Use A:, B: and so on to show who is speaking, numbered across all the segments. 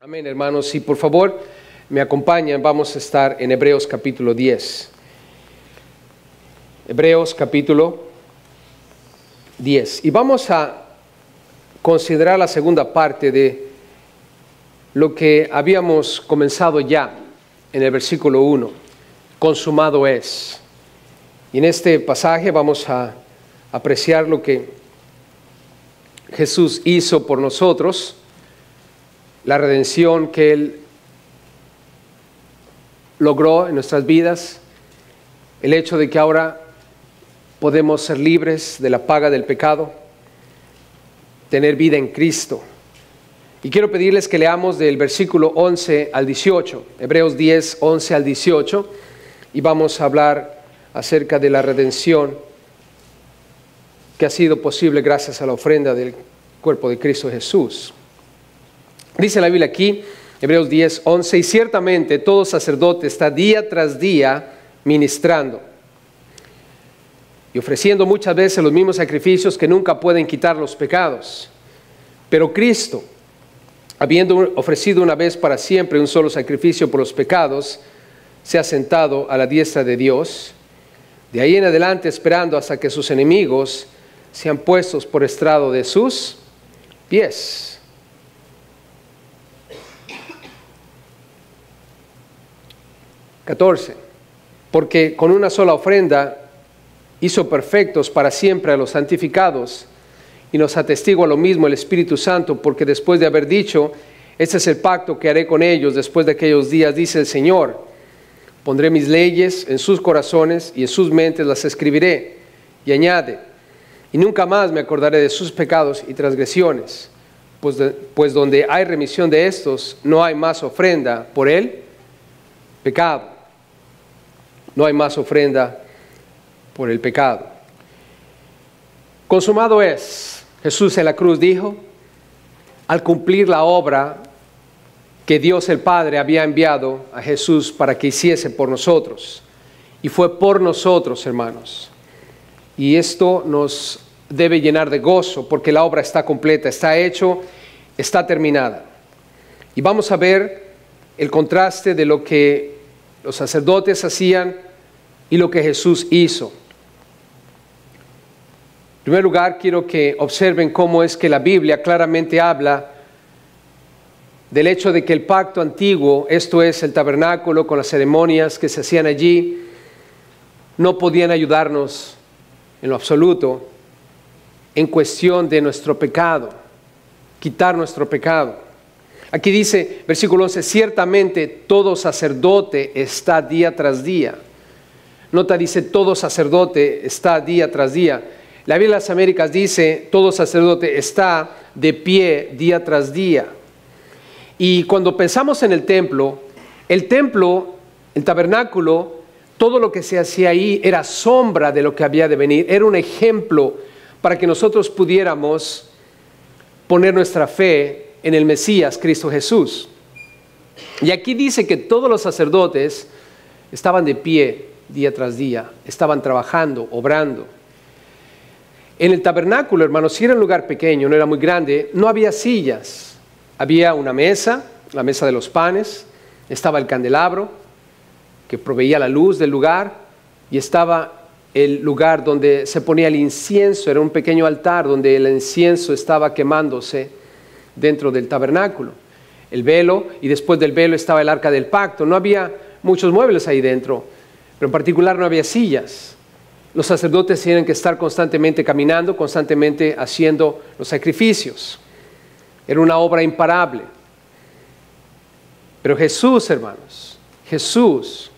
A: Amén, hermanos. Si por favor me acompañan, vamos a estar en Hebreos capítulo 10. Hebreos capítulo 10. Y vamos a considerar la segunda parte de lo que habíamos comenzado ya en el versículo 1. Consumado es. Y en este pasaje vamos a apreciar lo que Jesús hizo por nosotros, la redención que Él logró en nuestras vidas, el hecho de que ahora podemos ser libres de la paga del pecado, tener vida en Cristo. Y quiero pedirles que leamos del versículo 11 al 18, Hebreos 10, 11 al 18, y vamos a hablar acerca de la redención que ha sido posible gracias a la ofrenda del cuerpo de Cristo Jesús. Dice la Biblia aquí, Hebreos 10, 11, y ciertamente todo sacerdote está día tras día ministrando y ofreciendo muchas veces los mismos sacrificios que nunca pueden quitar los pecados. Pero Cristo, habiendo ofrecido una vez para siempre un solo sacrificio por los pecados, se ha sentado a la diestra de Dios, de ahí en adelante esperando hasta que sus enemigos sean puestos por estrado de sus pies. Porque con una sola ofrenda hizo perfectos para siempre a los santificados, y nos atestigua lo mismo el Espíritu Santo, porque después de haber dicho, este es el pacto que haré con ellos después de aquellos días, dice el Señor, pondré mis leyes en sus corazones y en sus mentes las escribiré, y añade, y nunca más me acordaré de sus pecados y transgresiones, pues donde hay remisión de estos, no hay más ofrenda por el pecado. No hay más ofrenda por el pecado. Consumado es. Jesús en la cruz dijo, al cumplir la obra que Dios el Padre había enviado a Jesús para que hiciese por nosotros. Y fue por nosotros, hermanos. Y esto nos debe llenar de gozo porque la obra está completa, está hecho, está terminada. Y vamos a ver el contraste de lo que los sacerdotes hacían y lo que Jesús hizo. En primer lugar, quiero que observen cómo es que la Biblia claramente habla del hecho de que el pacto antiguo, esto es el tabernáculo con las ceremonias que se hacían allí, no podían ayudarnos en lo absoluto en cuestión de nuestro pecado, quitar nuestro pecado. Aquí dice, versículo 11, ciertamente todo sacerdote está día tras día. Nota, dice, todo sacerdote está día tras día. La Biblia de las Américas dice, todo sacerdote está de pie día tras día. Y cuando pensamos en el templo, el tabernáculo, todo lo que se hacía ahí era sombra de lo que había de venir. Era un ejemplo para que nosotros pudiéramos poner nuestra fe en el Mesías, Cristo Jesús. Y aquí dice que todos los sacerdotes estaban de pie día tras día, estaban trabajando, obrando. En el tabernáculo, hermanos, si era un lugar pequeño, no era muy grande, no había sillas. Había una mesa, la mesa de los panes, estaba el candelabro que proveía la luz del lugar y estaba el lugar donde se ponía el incienso, era un pequeño altar donde el incienso estaba quemándose dentro del tabernáculo. El velo, y después del velo estaba el arca del pacto. No había muchos muebles ahí dentro, pero en particular no había sillas. Los sacerdotes tienen que estar constantemente caminando, constantemente haciendo los sacrificios. Era una obra imparable. Pero Jesús, hermanos, Jesús,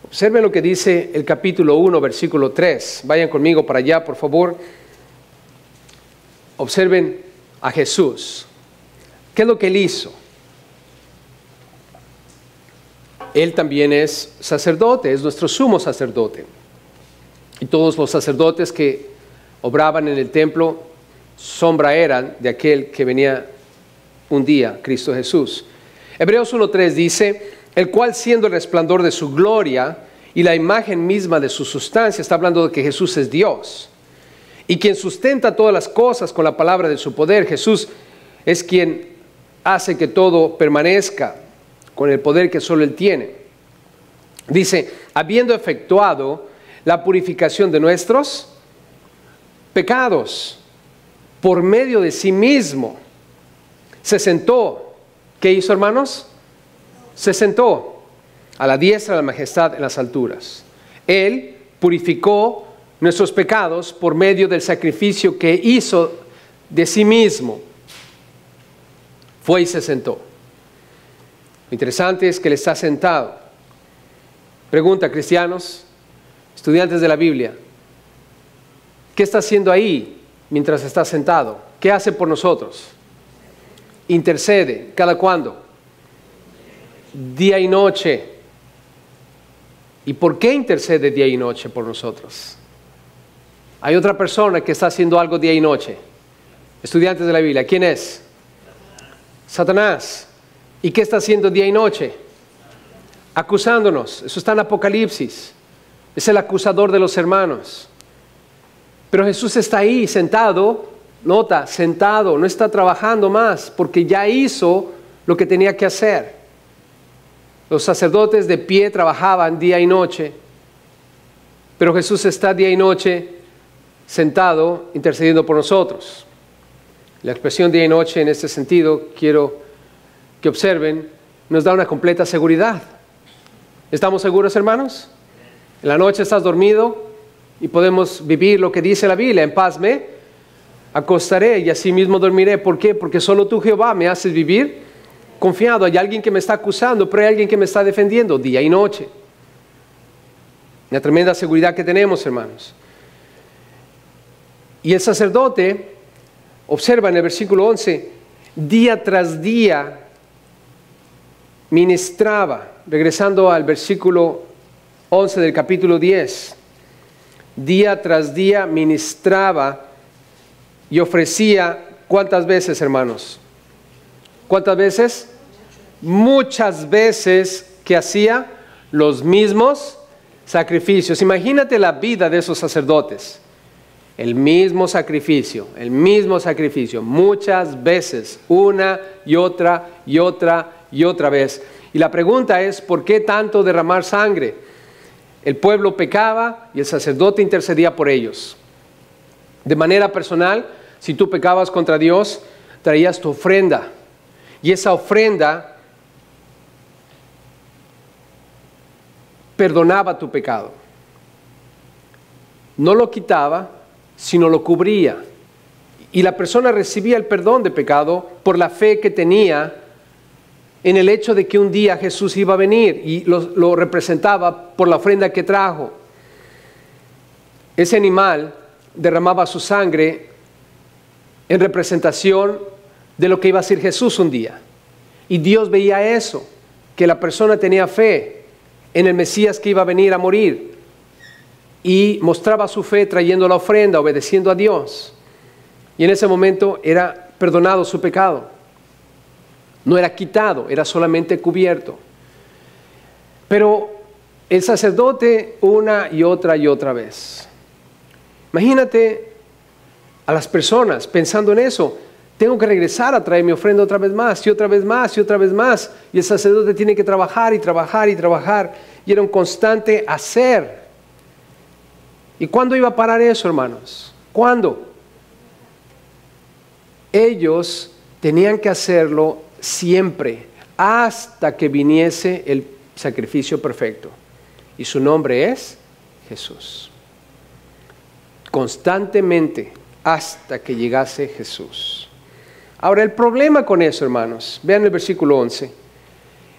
A: observen lo que dice el capítulo 1, versículo 3. Vayan conmigo para allá, por favor. Observen a Jesús. ¿Qué es lo que Él hizo? Él también es sacerdote, es nuestro sumo sacerdote. Y todos los sacerdotes que obraban en el templo, sombra eran de aquel que venía un día, Cristo Jesús. Hebreos 1:3 dice, el cual siendo el resplandor de su gloria y la imagen misma de su sustancia, está hablando de que Jesús es Dios, y quien sustenta todas las cosas con la palabra de su poder. Jesús es quien hace que todo permanezca con el poder que solo Él tiene. Dice, habiendo efectuado la purificación de nuestros pecados por medio de sí mismo, se sentó. ¿Qué hizo, hermanos? Se sentó a la diestra de la majestad en las alturas. Él purificó nuestros pecados por medio del sacrificio que hizo de sí mismo. Fue y se sentó. Lo interesante es que Él está sentado. Pregunta, cristianos, estudiantes de la Biblia, ¿qué está haciendo ahí mientras está sentado? ¿Qué hace por nosotros? Intercede. ¿Cada cuándo? Día y noche. ¿Y por qué intercede día y noche por nosotros? Hay otra persona que está haciendo algo día y noche. Estudiantes de la Biblia, ¿quién es? Satanás. ¿Y qué está haciendo día y noche? Acusándonos. Eso está en Apocalipsis. Es el acusador de los hermanos. Pero Jesús está ahí sentado, nota, sentado, no está trabajando más porque ya hizo lo que tenía que hacer. Los sacerdotes de pie trabajaban día y noche, pero Jesús está día y noche sentado intercediendo por nosotros. La expresión día y noche en este sentido, quiero que observen, nos da una completa seguridad. ¿Estamos seguros, hermanos? En la noche estás dormido y podemos vivir lo que dice la Biblia. En paz me acostaré y así mismo dormiré. ¿Por qué? Porque solo tú, Jehová, me haces vivir confiado. Hay alguien que me está acusando, pero hay alguien que me está defendiendo día y noche. Una tremenda seguridad que tenemos, hermanos. Y el sacerdote, observa en el versículo 11, día tras día ministraba. Regresando al versículo 11 del capítulo 10. Día tras día ministraba y ofrecía, ¿cuántas veces, hermanos? ¿Cuántas veces? Muchas veces que hacía los mismos sacrificios. Imagínate la vida de esos sacerdotes. El mismo sacrificio, muchas veces, una y otra y otra y otra vez. Y la pregunta es, ¿por qué tanto derramar sangre? El pueblo pecaba y el sacerdote intercedía por ellos. De manera personal, si tú pecabas contra Dios, traías tu ofrenda. Y esa ofrenda perdonaba tu pecado. No lo quitaba, sino lo cubría. Y la persona recibía el perdón de pecado por la fe que tenía en el hecho de que un día Jesús iba a venir, y lo representaba por la ofrenda que trajo. Ese animal derramaba su sangre en representación de lo que iba a ser Jesús un día. Y Dios veía eso, que la persona tenía fe en el Mesías que iba a venir a morir, y mostraba su fe trayendo la ofrenda, obedeciendo a Dios. Y en ese momento era perdonado su pecado. No era quitado, era solamente cubierto. Pero el sacerdote una y otra vez. Imagínate a las personas pensando en eso. Tengo que regresar a traer mi ofrenda otra vez más, y otra vez más, y otra vez más. Y el sacerdote tiene que trabajar y trabajar y trabajar. Y era un constante hacer. ¿Y cuándo iba a parar eso, hermanos? ¿Cuándo? Ellos tenían que hacerlo siempre, hasta que viniese el sacrificio perfecto. Y su nombre es Jesús. Constantemente, hasta que llegase Jesús. Ahora, el problema con eso, hermanos, vean el versículo 11.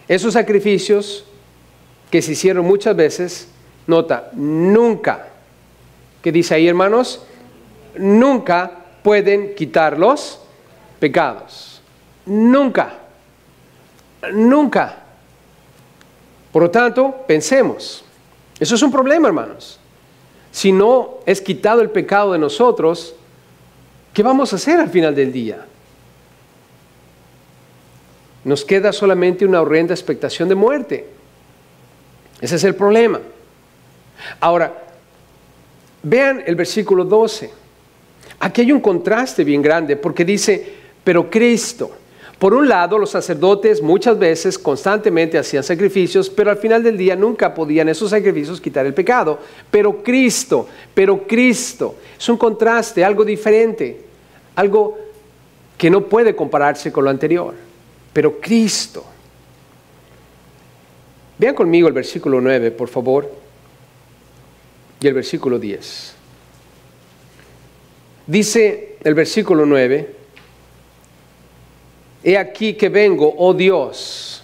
A: Esos sacrificios que se hicieron muchas veces, nota, nunca, ¿qué dice ahí, hermanos? Nunca pueden quitar los pecados. Nunca, nunca. Por lo tanto, pensemos, eso es un problema, hermanos. Si no es quitado el pecado de nosotros, ¿qué vamos a hacer al final del día? Nos queda solamente una horrenda expectación de muerte. Ese es el problema. Ahora, vean el versículo 12. Aquí hay un contraste bien grande, porque dice, pero Cristo, Por un lado, los sacerdotes muchas veces constantemente hacían sacrificios, pero al final del día nunca podían esos sacrificios quitar el pecado. Pero Cristo, es un contraste, algo diferente, algo que no puede compararse con lo anterior. Pero Cristo. Vean conmigo el versículo 9, por favor, y el versículo 10. Dice el versículo 9, he aquí que vengo, oh Dios.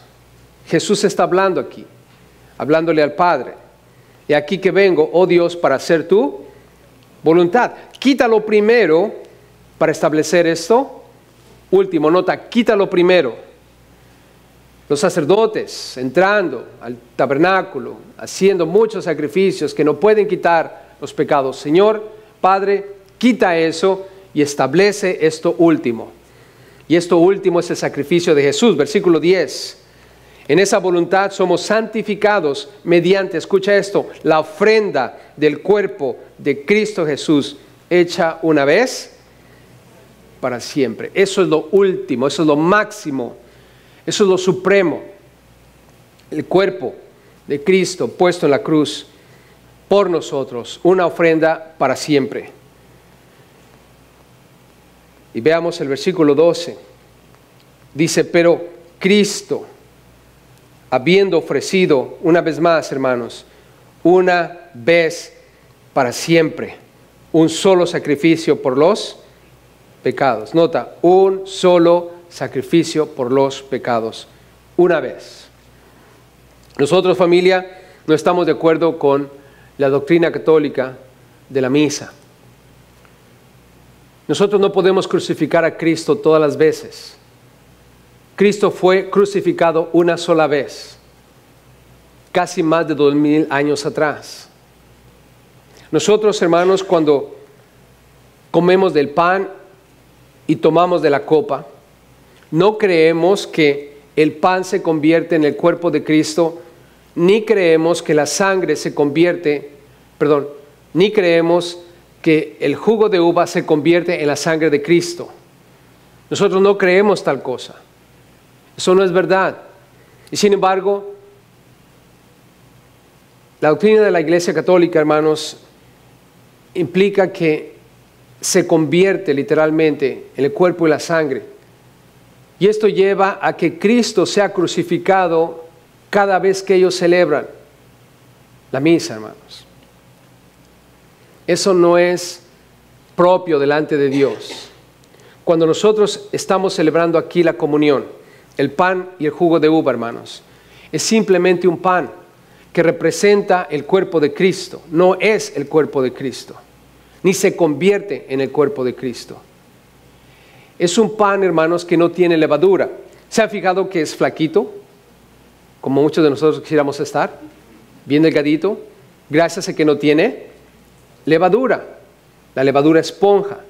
A: Jesús está hablando aquí, hablándole al Padre. He aquí que vengo, oh Dios, para hacer tu voluntad. Quítalo primero para establecer esto. Último, nota, quítalo primero. Los sacerdotes entrando al tabernáculo, haciendo muchos sacrificios que no pueden quitar los pecados. Señor, Padre, quita eso y establece esto último. Y esto último es el sacrificio de Jesús. Versículo 10. En esa voluntad somos santificados mediante, escucha esto, la ofrenda del cuerpo de Cristo Jesús, hecha una vez para siempre. Eso es lo último, eso es lo máximo, eso es lo supremo. El cuerpo de Cristo puesto en la cruz por nosotros, una ofrenda para siempre. Y veamos el versículo 12. Dice, pero Cristo, habiendo ofrecido una vez más, hermanos, una vez para siempre, un solo sacrificio por los pecados. Nota, un solo sacrificio por los pecados, una vez. Nosotros, familia, no estamos de acuerdo con la doctrina católica de la misa. Nosotros no podemos crucificar a Cristo todas las veces. Cristo fue crucificado una sola vez, casi más de 2000 años atrás. Nosotros, hermanos, cuando comemos del pan y tomamos de la copa, no creemos que el pan se convierte en el cuerpo de Cristo, ni creemos que la sangre se convierte, ni creemos que el jugo de uva se convierte en la sangre de Cristo. Nosotros no creemos tal cosa. Eso no es verdad. Y sin embargo, la doctrina de la Iglesia Católica, hermanos, implica que se convierte literalmente en el cuerpo y la sangre. Y esto lleva a que Cristo sea crucificado cada vez que ellos celebran la misa, hermanos. Eso no es propio delante de Dios. Cuando nosotros estamos celebrando aquí la comunión, el pan y el jugo de uva, hermanos, es simplemente un pan que representa el cuerpo de Cristo. No es el cuerpo de Cristo, ni se convierte en el cuerpo de Cristo. Es un pan, hermanos, que no tiene levadura. ¿Se han fijado que es flaquito? Como muchos de nosotros quisiéramos estar, bien delgadito, gracias a que no tiene levadura. La levadura esponja.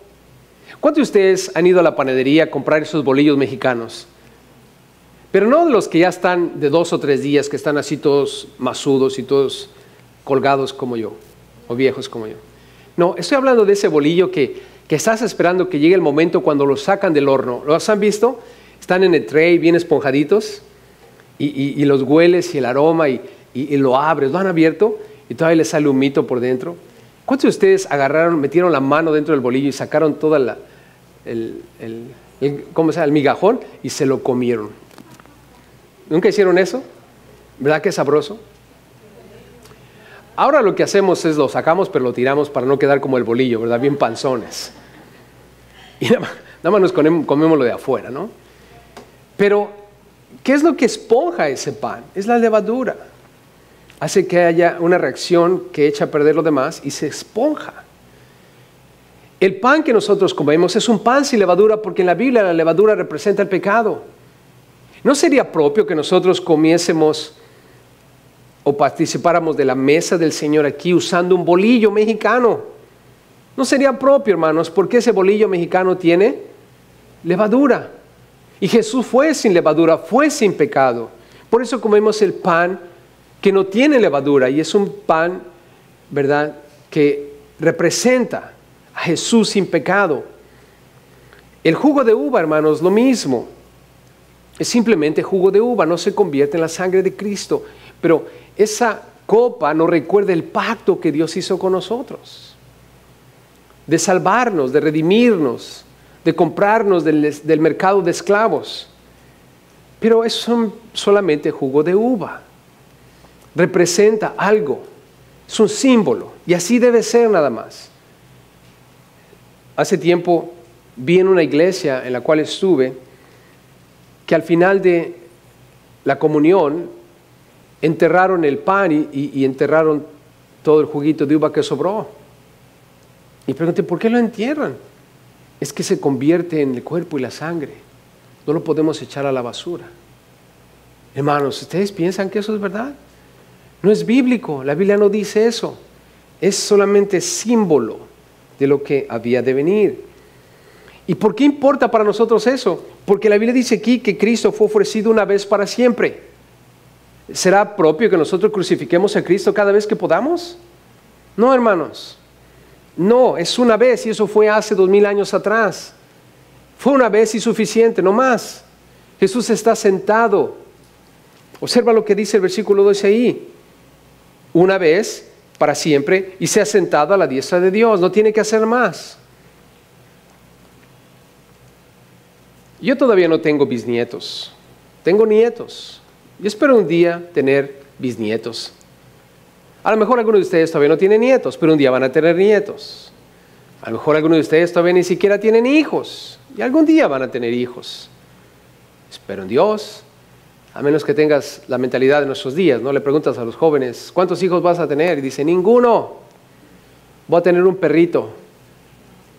A: ¿Cuántos de ustedes han ido a la panadería a comprar esos bolillos mexicanos? Pero no de los que ya están de 2 o 3 días, que están así todos masudos y todos colgados como yo, o viejos como yo. No, estoy hablando de ese bolillo que estás esperando que llegue el momento cuando lo sacan del horno. ¿Los han visto? Están en el tray bien esponjaditos y los hueles y el aroma y lo abres. ¿Lo han abierto? Y todavía le sale humito por dentro. ¿Cuántos de ustedes metieron la mano dentro del bolillo y sacaron toda el migajón y se lo comieron? ¿Nunca hicieron eso? ¿Verdad que es sabroso? Ahora lo que hacemos es lo sacamos pero lo tiramos para no quedar como el bolillo, ¿verdad? Bien panzones. Y nada más nos comemos lo de afuera, ¿no? Pero, ¿qué es lo que esponja ese pan? Es la levadura. Hace que haya una reacción que echa a perder lo demás y se esponja. El pan que nosotros comemos es un pan sin levadura porque en la Biblia la levadura representa el pecado. ¿No sería propio que nosotros comiésemos o participáramos de la mesa del Señor aquí usando un bolillo mexicano? No sería propio, hermanos, porque ese bolillo mexicano tiene levadura. Y Jesús fue sin levadura, fue sin pecado. Por eso comemos el pan que no tiene levadura y es un pan, ¿verdad?, que representa a Jesús sin pecado. El jugo de uva, hermanos, lo mismo. es simplemente jugo de uva, no se convierte en la sangre de Cristo. Pero esa copa nos recuerda el pacto que Dios hizo con nosotros, de salvarnos, de redimirnos, de comprarnos del mercado de esclavos. Pero es solamente jugo de uva. Representa algo, es un símbolo, y así debe ser nada más. Hace tiempo vi en una iglesia en la cual estuve que al final de la comunión enterraron el pan y enterraron todo el juguito de uva que sobró. Y pregunté, ¿por qué lo entierran? Es que se convierte en el cuerpo y la sangre. No lo podemos echar a la basura. Hermanos, ¿ustedes piensan que eso es verdad? No es bíblico, la Biblia no dice eso. Es solamente símbolo de lo que había de venir. ¿Y por qué importa para nosotros eso? Porque la Biblia dice aquí que Cristo fue ofrecido una vez para siempre. ¿Será propio que nosotros crucifiquemos a Cristo cada vez que podamos? No, hermanos. No, es una vez, y eso fue hace 2000 años atrás. Fue una vez y suficiente, no más. Jesús está sentado. Observa lo que dice el versículo 12 ahí. Una vez, para siempre, y se ha sentado a la diestra de Dios. No tiene que hacer más. Yo todavía no tengo bisnietos. Tengo nietos. Yo espero un día tener bisnietos. A lo mejor algunos de ustedes todavía no tienen nietos, pero un día van a tener nietos. A lo mejor algunos de ustedes todavía ni siquiera tienen hijos, y algún día van a tener hijos. Espero en Dios, a menos que tengas la mentalidad de nuestros días, ¿no? Le preguntas a los jóvenes, ¿cuántos hijos vas a tener? Y dicen, ninguno. Voy a tener un perrito.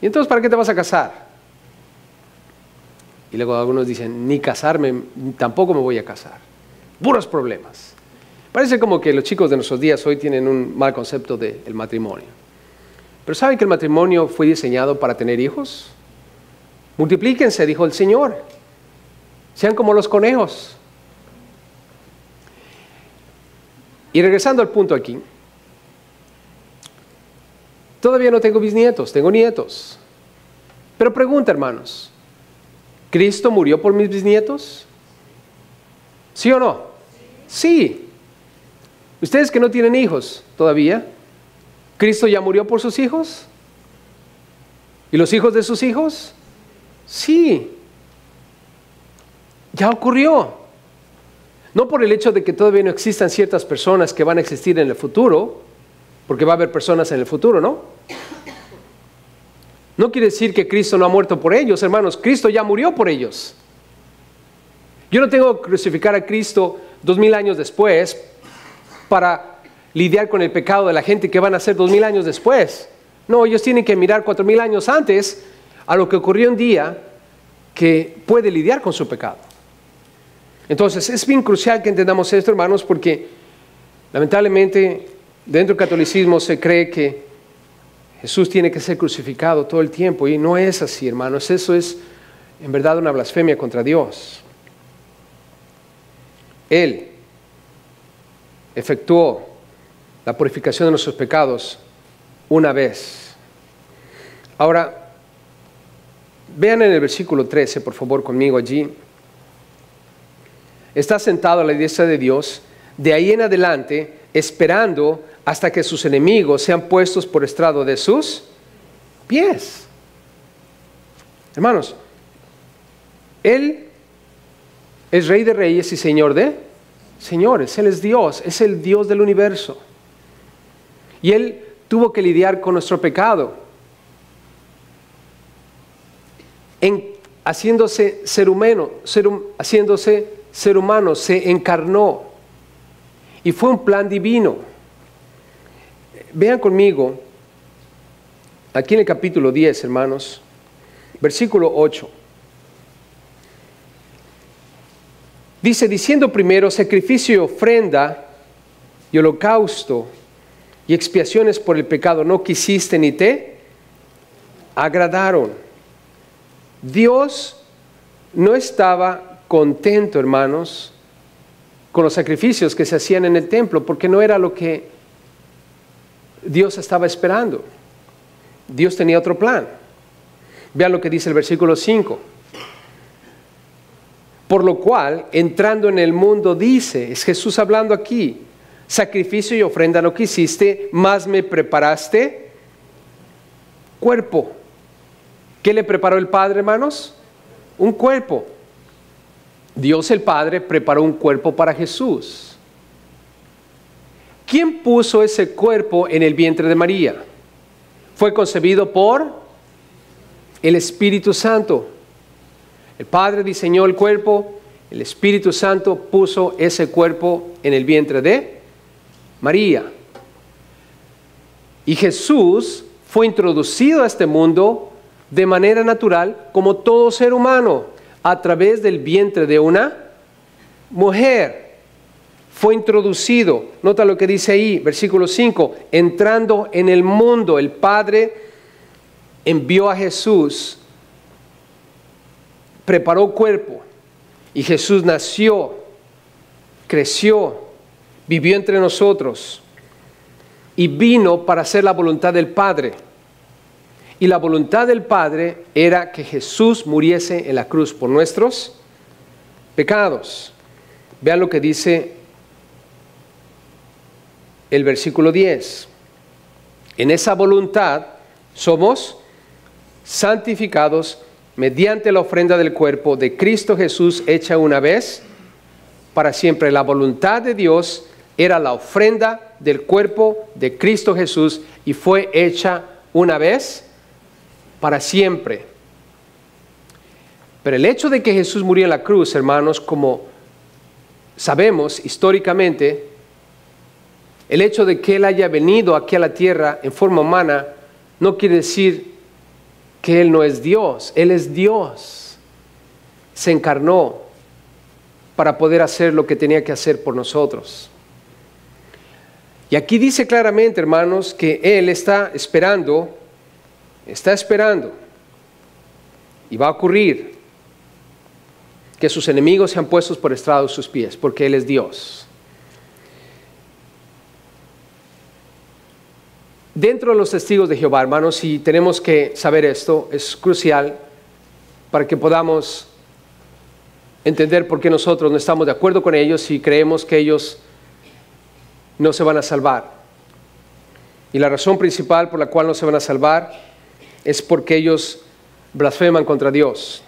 A: ¿Y entonces para qué te vas a casar? Y luego algunos dicen, ni casarme, tampoco me voy a casar. Puros problemas. Parece como que los chicos de nuestros días hoy tienen un mal concepto del matrimonio. Pero ¿saben que el matrimonio fue diseñado para tener hijos? Multiplíquense, dijo el Señor. Sean como los conejos. Y regresando al punto aquí. Todavía no tengo bisnietos, tengo nietos. Pero pregunta, hermanos, ¿Cristo murió por mis bisnietos? ¿Sí o no? Sí. Ustedes que no tienen hijos todavía, ¿Cristo ya murió por sus hijos? ¿Y los hijos de sus hijos? Sí. Ya ocurrió. No por el hecho de que todavía no existan ciertas personas que van a existir en el futuro, porque va a haber personas en el futuro, ¿no? No quiere decir que Cristo no ha muerto por ellos, hermanos. Cristo ya murió por ellos. Yo no tengo que crucificar a Cristo 2000 años después para lidiar con el pecado de la gente que van a ser 2000 años después. No, ellos tienen que mirar 4000 años antes a lo que ocurrió un día que puede lidiar con su pecado. Entonces, es bien crucial que entendamos esto, hermanos, porque lamentablemente dentro del catolicismo se cree que Jesús tiene que ser crucificado todo el tiempo, y no es así, hermanos. Eso es en verdad una blasfemia contra Dios. Él efectuó la purificación de nuestros pecados una vez. Ahora, vean en el versículo 13, por favor, conmigo allí. Está sentado a la diestra de Dios, de ahí en adelante, esperando hasta que sus enemigos sean puestos por estrado de sus pies. Hermanos, Él es Rey de Reyes y Señor de señores. Él es Dios, es el Dios del universo. Y Él tuvo que lidiar con nuestro pecado. Haciéndose ser humano, se encarnó. Y fue un plan divino. Vean conmigo, aquí en el capítulo 10, hermanos, versículo 8. Dice, diciendo primero, sacrificio y ofrenda y holocausto y expiaciones por el pecado no quisiste ni te agradaron. Dios no estaba contento, hermanos, con los sacrificios que se hacían en el templo, porque no era lo que Dios estaba esperando. Dios tenía otro plan. Vean lo que dice el versículo 5. Por lo cual, entrando en el mundo, dice, es Jesús hablando aquí, sacrificio y ofrenda no quisiste, mas me preparaste cuerpo. ¿Qué le preparó el Padre, hermanos? Un cuerpo. Dios el Padre preparó un cuerpo para Jesús. ¿Quién puso ese cuerpo en el vientre de María? Fue concebido por el Espíritu Santo. El Padre diseñó el cuerpo, el Espíritu Santo puso ese cuerpo en el vientre de María. Y Jesús fue introducido a este mundo de manera natural, como todo ser humano, a través del vientre de una mujer. Fue introducido, nota lo que dice ahí, versículo 5, entrando en el mundo, el Padre envió a Jesús, preparó cuerpo, y Jesús nació, creció, vivió entre nosotros, y vino para hacer la voluntad del Padre. Y la voluntad del Padre era que Jesús muriese en la cruz por nuestros pecados. Vean lo que dice el versículo 10. En esa voluntad somos santificados mediante la ofrenda del cuerpo de Cristo Jesús hecha una vez para siempre. La voluntad de Dios era la ofrenda del cuerpo de Cristo Jesús y fue hecha una vez para siempre. Pero el hecho de que Jesús murió en la cruz, hermanos, como sabemos históricamente, el hecho de que Él haya venido aquí a la tierra en forma humana, no quiere decir que Él no es Dios. Él es Dios. Se encarnó para poder hacer lo que tenía que hacer por nosotros. Y aquí dice claramente, hermanos, que Él está esperando, y va a ocurrir, que sus enemigos sean puestos por estrado de sus pies, porque Él es Dios. Dentro de los testigos de Jehová, hermanos, y tenemos que saber esto, es crucial para que podamos entender por qué nosotros no estamos de acuerdo con ellos y creemos que ellos no se van a salvar. Y la razón principal por la cual no se van a salvar es porque ellos blasfeman contra Dios.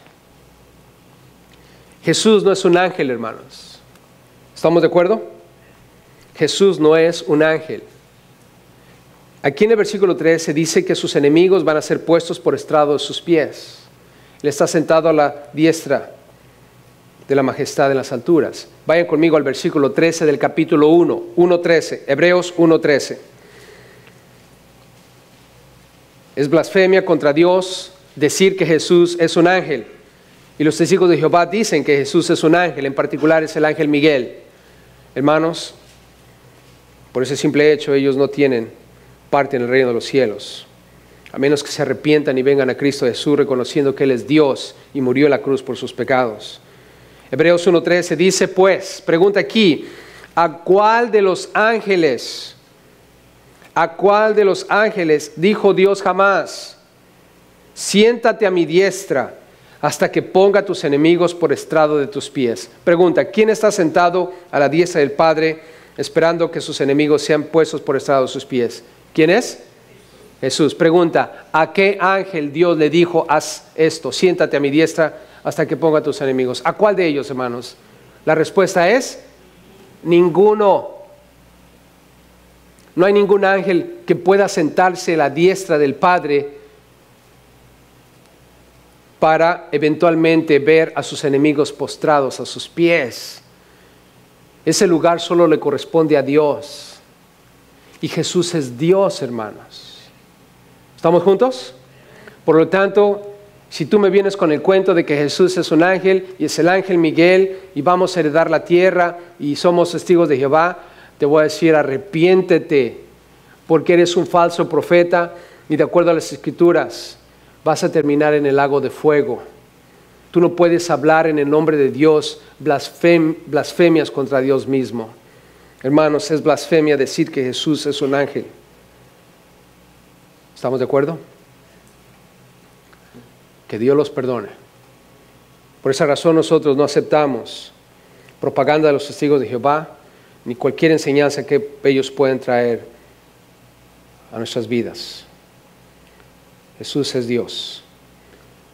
A: Jesús no es un ángel, hermanos. ¿Estamos de acuerdo? Jesús no es un ángel. Aquí en el versículo 13 dice que sus enemigos van a ser puestos por estrado de sus pies. Él está sentado a la diestra de la majestad en las alturas. Vayan conmigo al versículo 13 del capítulo 1:13, Hebreos 1:13. Es blasfemia contra Dios decir que Jesús es un ángel. Y los testigos de Jehová dicen que Jesús es un ángel, en particular es el ángel Miguel. Hermanos, por ese simple hecho ellos no tienen parte en el reino de los cielos, a menos que se arrepientan y vengan a Cristo Jesús reconociendo que Él es Dios y murió en la cruz por sus pecados. Hebreos 1:13 dice pues, pregunta aquí, ¿a cuál de los ángeles dijo Dios jamás, siéntate a mi diestra hasta que ponga a tus enemigos por estrado de tus pies? Pregunta, ¿quién está sentado a la diestra del Padre esperando que sus enemigos sean puestos por estrado de sus pies? ¿Quién es? Jesús. Pregunta, ¿a qué ángel Dios le dijo, haz esto, siéntate a mi diestra hasta que ponga a tus enemigos? ¿A cuál de ellos, hermanos? La respuesta es, ninguno. No hay ningún ángel que pueda sentarse a la diestra del Padre para eventualmente ver a sus enemigos postrados a sus pies. Ese lugar solo le corresponde a Dios. Y Jesús es Dios, hermanos. ¿Estamos juntos? Por lo tanto, si tú me vienes con el cuento de que Jesús es un ángel y es el ángel Miguel y vamos a heredar la tierra y somos testigos de Jehová, te voy a decir, arrepiéntete, porque eres un falso profeta y de acuerdo a las Escrituras vas a terminar en el lago de fuego. Tú no puedes hablar en el nombre de Dios blasfemias contra Dios mismo. Hermanos, es blasfemia decir que Jesús es un ángel. ¿Estamos de acuerdo? Que Dios los perdone. Por esa razón nosotros no aceptamos propaganda de los testigos de Jehová, ni cualquier enseñanza que ellos puedan traer a nuestras vidas. Jesús es Dios.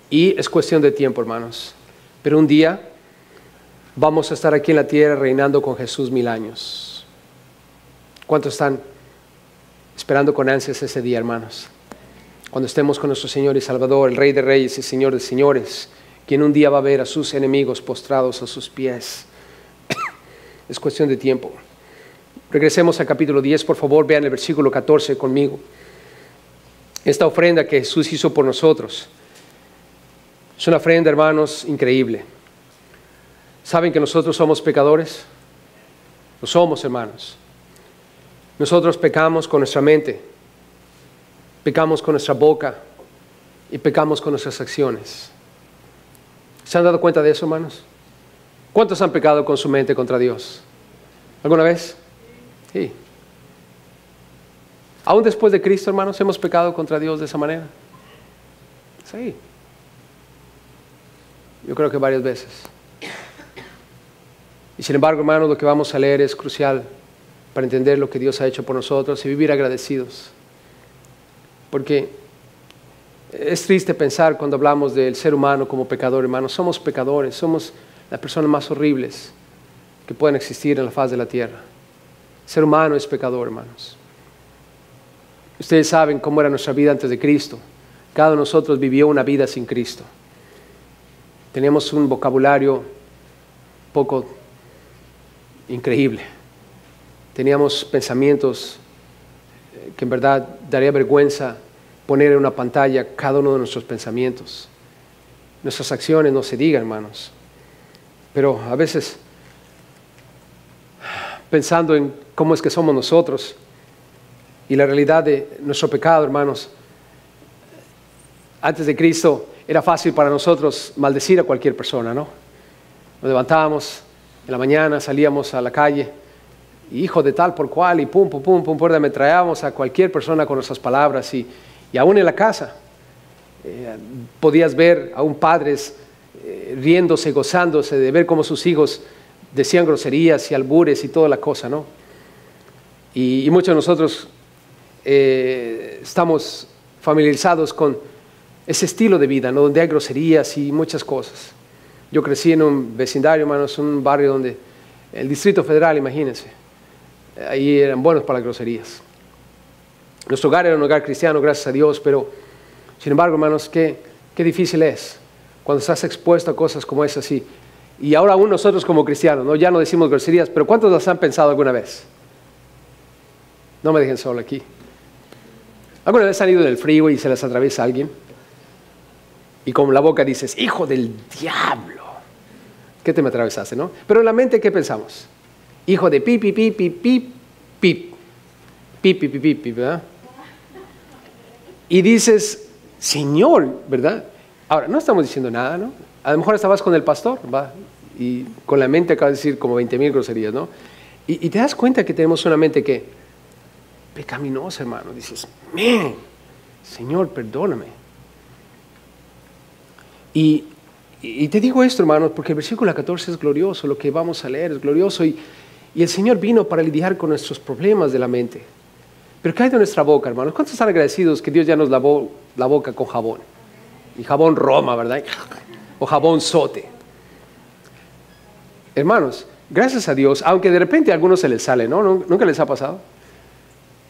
A: Y es cuestión de tiempo, hermanos. Pero un día vamos a estar aquí en la tierra reinando con Jesús 1000 años. ¿Cuántos están esperando con ansias ese día, hermanos? Cuando estemos con nuestro Señor y Salvador, el Rey de Reyes y Señor de Señores, quien un día va a ver a sus enemigos postrados a sus pies. Es cuestión de tiempo. Regresemos al capítulo 10, por favor, vean el versículo 14 conmigo. Esta ofrenda que Jesús hizo por nosotros es una ofrenda, hermanos, increíble. ¿Saben que nosotros somos pecadores? Lo somos, hermanos. Nosotros pecamos con nuestra mente, pecamos con nuestra boca y pecamos con nuestras acciones. ¿Se han dado cuenta de eso, hermanos? ¿Cuántos han pecado con su mente contra Dios? ¿Alguna vez? Sí. Aún después de Cristo, hermanos, hemos pecado contra Dios de esa manera. Sí. Yo creo que varias veces. Y sin embargo, hermanos, lo que vamos a leer es crucial para entender lo que Dios ha hecho por nosotros y vivir agradecidos. Porque es triste pensar cuando hablamos del ser humano como pecador, hermanos. Somos pecadores, somos las personas más horribles que pueden existir en la faz de la tierra. El ser humano es pecador, hermanos. Ustedes saben cómo era nuestra vida antes de Cristo. Cada uno de nosotros vivió una vida sin Cristo. Teníamos un vocabulario poco increíble. Teníamos pensamientos que en verdad daría vergüenza poner en una pantalla cada uno de nuestros pensamientos. Nuestras acciones no se digan, hermanos. Pero a veces, pensando en cómo es que somos nosotros y la realidad de nuestro pecado, hermanos, antes de Cristo era fácil para nosotros maldecir a cualquier persona, ¿no? Nos levantábamos en la mañana, salíamos a la calle, hijo de tal por cual, y pum, pum, pum, pum, pum, ametrallábamos a cualquier persona con nuestras palabras, y aún en la casa podías ver a un padres riéndose, gozándose de ver cómo sus hijos decían groserías y albures y toda la cosa, ¿no? Y muchos de nosotros estamos familiarizados con ese estilo de vida, ¿no? Donde hay groserías y muchas cosas. Yo crecí en un vecindario, hermanos, un barrio donde el Distrito Federal, imagínense, ahí eran buenos para las groserías. Nuestro hogar era un hogar cristiano, gracias a Dios, pero sin embargo, hermanos, qué difícil es cuando estás expuesto a cosas como esas. Y ahora aún nosotros como cristianos, ¿no? Ya no decimos groserías, pero ¿cuántos las han pensado alguna vez? No me dejen solo aquí. ¿Alguna vez han ido en el freeway y se les atraviesa alguien? Y con la boca dices, hijo del diablo. ¿Qué te me atravesaste, no? Pero en la mente, ¿qué pensamos? Hijo de pip, pip, pip, pip, pip, pip. Pip, pip, pip, pip, ¿verdad? Y dices, Señor, ¿verdad? Ahora, no estamos diciendo nada, ¿no? A lo mejor estabas con el pastor, ¿va? Y con la mente acabas de decir como 20,000 groserías, ¿no? Y te das cuenta que tenemos una mente que pecaminosa, hermano. Dices, man, Señor, perdóname. Y te digo esto, hermanos, porque el versículo 14 es glorioso, lo que vamos a leer es glorioso, y el Señor vino para lidiar con nuestros problemas de la mente. Pero ¿qué hay de nuestra boca, hermanos? ¿Cuántos están agradecidos que Dios ya nos lavó la boca con jabón? Y jabón Roma, ¿verdad? O jabón Sote. Hermanos, gracias a Dios, aunque de repente a algunos se les sale, ¿no? ¿Nunca les ha pasado?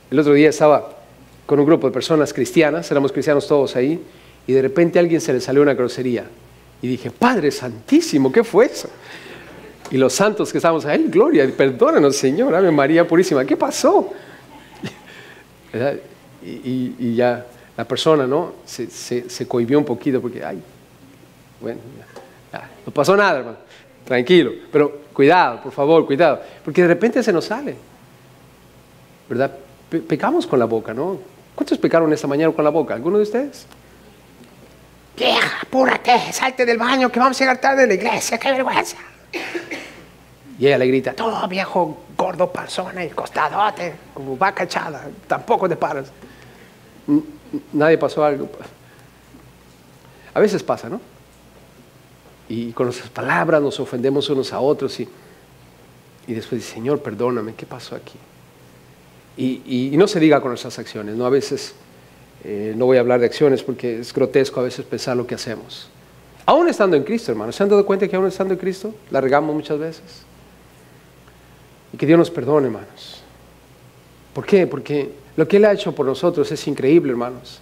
A: El otro día estaba con un grupo de personas cristianas, éramos cristianos todos ahí, y de repente a alguien se le salió una grosería. Y dije, Padre Santísimo, ¿qué fue eso? Y los santos que estábamos ahí, gloria, perdónanos, Señor, Ave María Purísima, ¿qué pasó? Y ya la persona, ¿no? Se cohibió un poquito porque, ay, bueno, ya, no pasó nada, hermano, tranquilo, pero cuidado, por favor, cuidado, porque de repente se nos sale, ¿verdad? Pecamos con la boca, ¿no? ¿Cuántos pecaron esta mañana con la boca? ¿Alguno de ustedes? Vieja, apúrate, salte del baño que vamos a llegar tarde de la iglesia, qué vergüenza. Y ella le grita, tú viejo gordo panzón y costadote, como vaca echada, tampoco te paras. Nadie pasó algo. A veces pasa, ¿no? Y con nuestras palabras nos ofendemos unos a otros y después dice, Señor, perdóname, ¿qué pasó aquí? Y no se diga con nuestras acciones, ¿no? A veces, no voy a hablar de acciones porque es grotesco a veces pensar lo que hacemos. Aún estando en Cristo, hermanos, ¿se han dado cuenta que aún estando en Cristo la regamos muchas veces? Y que Dios nos perdone, hermanos. ¿Por qué? Porque lo que Él ha hecho por nosotros es increíble, hermanos.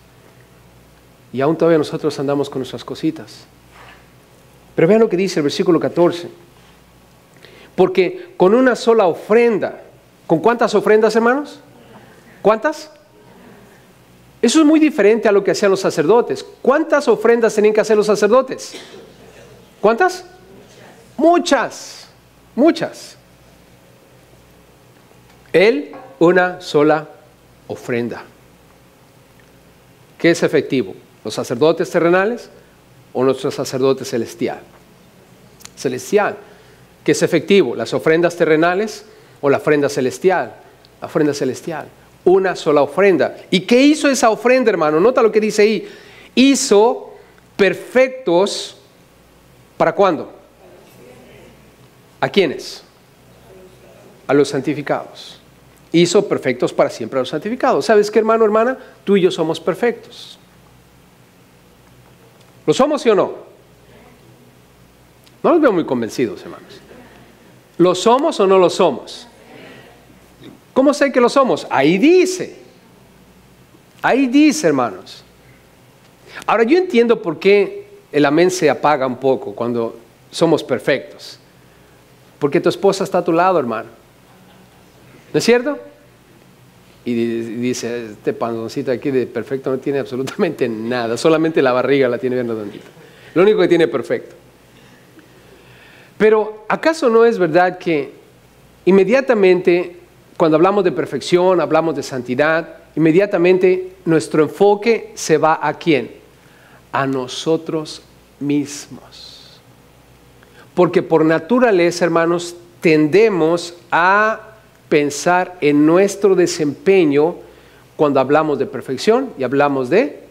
A: Y aún todavía nosotros andamos con nuestras cositas. Pero vean lo que dice el versículo 14. Porque con una sola ofrenda, ¿con cuántas ofrendas, hermanos? ¿Cuántas? Eso es muy diferente a lo que hacían los sacerdotes. ¿Cuántas ofrendas tenían que hacer los sacerdotes? ¿Cuántas? Muchas, muchas. Él, una sola ofrenda. ¿Qué es efectivo? ¿Los sacerdotes terrenales o nuestro sacerdote celestial? Celestial. ¿Qué es efectivo? ¿Las ofrendas terrenales o la ofrenda celestial? La ofrenda celestial. Una sola ofrenda. ¿Y qué hizo esa ofrenda, hermano? Nota lo que dice ahí. Hizo perfectos, ¿para cuándo? ¿A quiénes? A los santificados. Hizo perfectos para siempre a los santificados. ¿Sabes qué, hermano, hermana? Tú y yo somos perfectos. ¿Lo somos, sí o no? No los veo muy convencidos, hermanos. ¿Lo somos o no lo somos? ¿Cómo sé que lo somos? Ahí dice. Ahí dice, hermanos. Ahora, yo entiendo por qué el amén se apaga un poco cuando somos perfectos. Porque tu esposa está a tu lado, hermano. ¿No es cierto? Y dice, este panzoncito aquí de perfecto no tiene absolutamente nada. Solamente la barriga la tiene bien redondita. Lo único que tiene perfecto. Pero, ¿acaso no es verdad que inmediatamente cuando hablamos de perfección, hablamos de santidad, inmediatamente nuestro enfoque se va ¿a quién? A nosotros mismos. Porque por naturaleza, hermanos, tendemos a pensar en nuestro desempeño cuando hablamos de perfección y hablamos de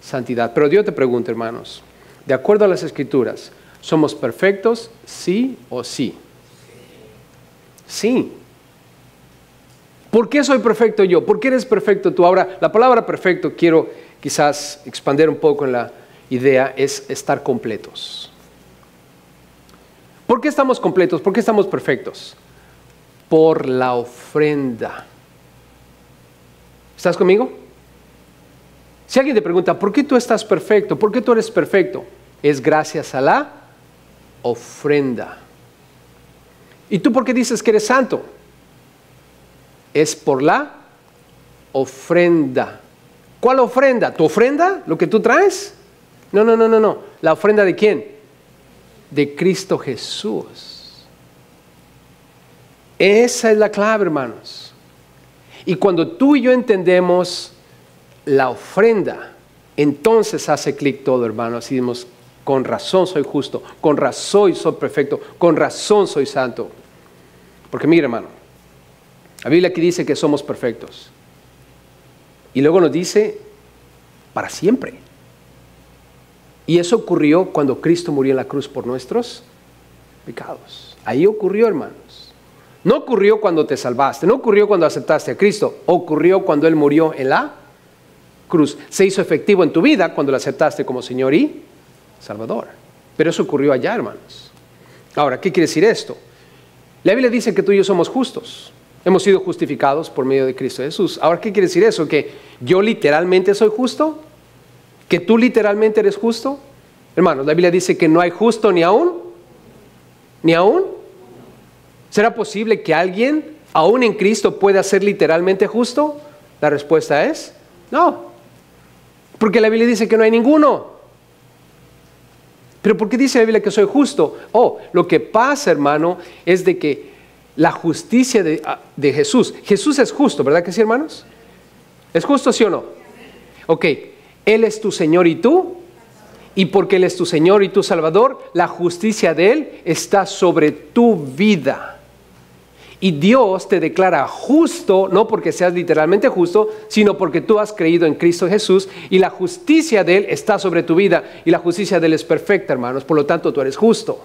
A: santidad. Pero yo te pregunto, hermanos, de acuerdo a las Escrituras, ¿somos perfectos, sí o sí? Sí. ¿Por qué soy perfecto yo? ¿Por qué eres perfecto tú? Ahora, la palabra perfecto, quiero quizás expandir un poco en la idea, es estar completos. ¿Por qué estamos completos? ¿Por qué estamos perfectos? Por la ofrenda. ¿Estás conmigo? Si alguien te pregunta, ¿por qué tú estás perfecto? ¿Por qué tú eres perfecto? Es gracias a la ofrenda. ¿Y tú por qué dices que eres santo? Es por la ofrenda. ¿Cuál ofrenda? ¿Tu ofrenda? ¿Lo que tú traes? No. ¿La ofrenda de quién? De Cristo Jesús. Esa es la clave, hermanos. Y cuando tú y yo entendemos la ofrenda, entonces hace clic todo, hermanos. Y decimos, con razón soy justo, con razón soy perfecto, con razón soy santo. Porque mira, hermano, la Biblia aquí dice que somos perfectos. Y luego nos dice, para siempre. Y eso ocurrió cuando Cristo murió en la cruz por nuestros pecados. Ahí ocurrió, hermanos. No ocurrió cuando te salvaste, no ocurrió cuando aceptaste a Cristo, ocurrió cuando Él murió en la cruz. Se hizo efectivo en tu vida cuando lo aceptaste como Señor y Salvador. Pero eso ocurrió allá, hermanos. Ahora, ¿qué quiere decir esto? La Biblia dice que tú y yo somos justos. Hemos sido justificados por medio de Cristo Jesús. Ahora, ¿qué quiere decir eso? ¿Que yo literalmente soy justo? ¿Que tú literalmente eres justo? Hermanos, la Biblia dice que no hay justo ni aún. ¿Ni aún? ¿Será posible que alguien, aún en Cristo, pueda ser literalmente justo? La respuesta es no. Porque la Biblia dice que no hay ninguno. ¿Pero por qué dice la Biblia que soy justo? Lo que pasa, hermano, es de que la justicia de Jesús. Jesús es justo, ¿verdad que sí, hermanos? ¿Es justo, sí o no? Ok, Él es tu Señor y tú. Y porque Él es tu Señor y tu Salvador, la justicia de Él está sobre tu vida. Y Dios te declara justo, no porque seas literalmente justo, sino porque tú has creído en Cristo Jesús y la justicia de Él está sobre tu vida. Y la justicia de Él es perfecta, hermanos. Por lo tanto, tú eres justo.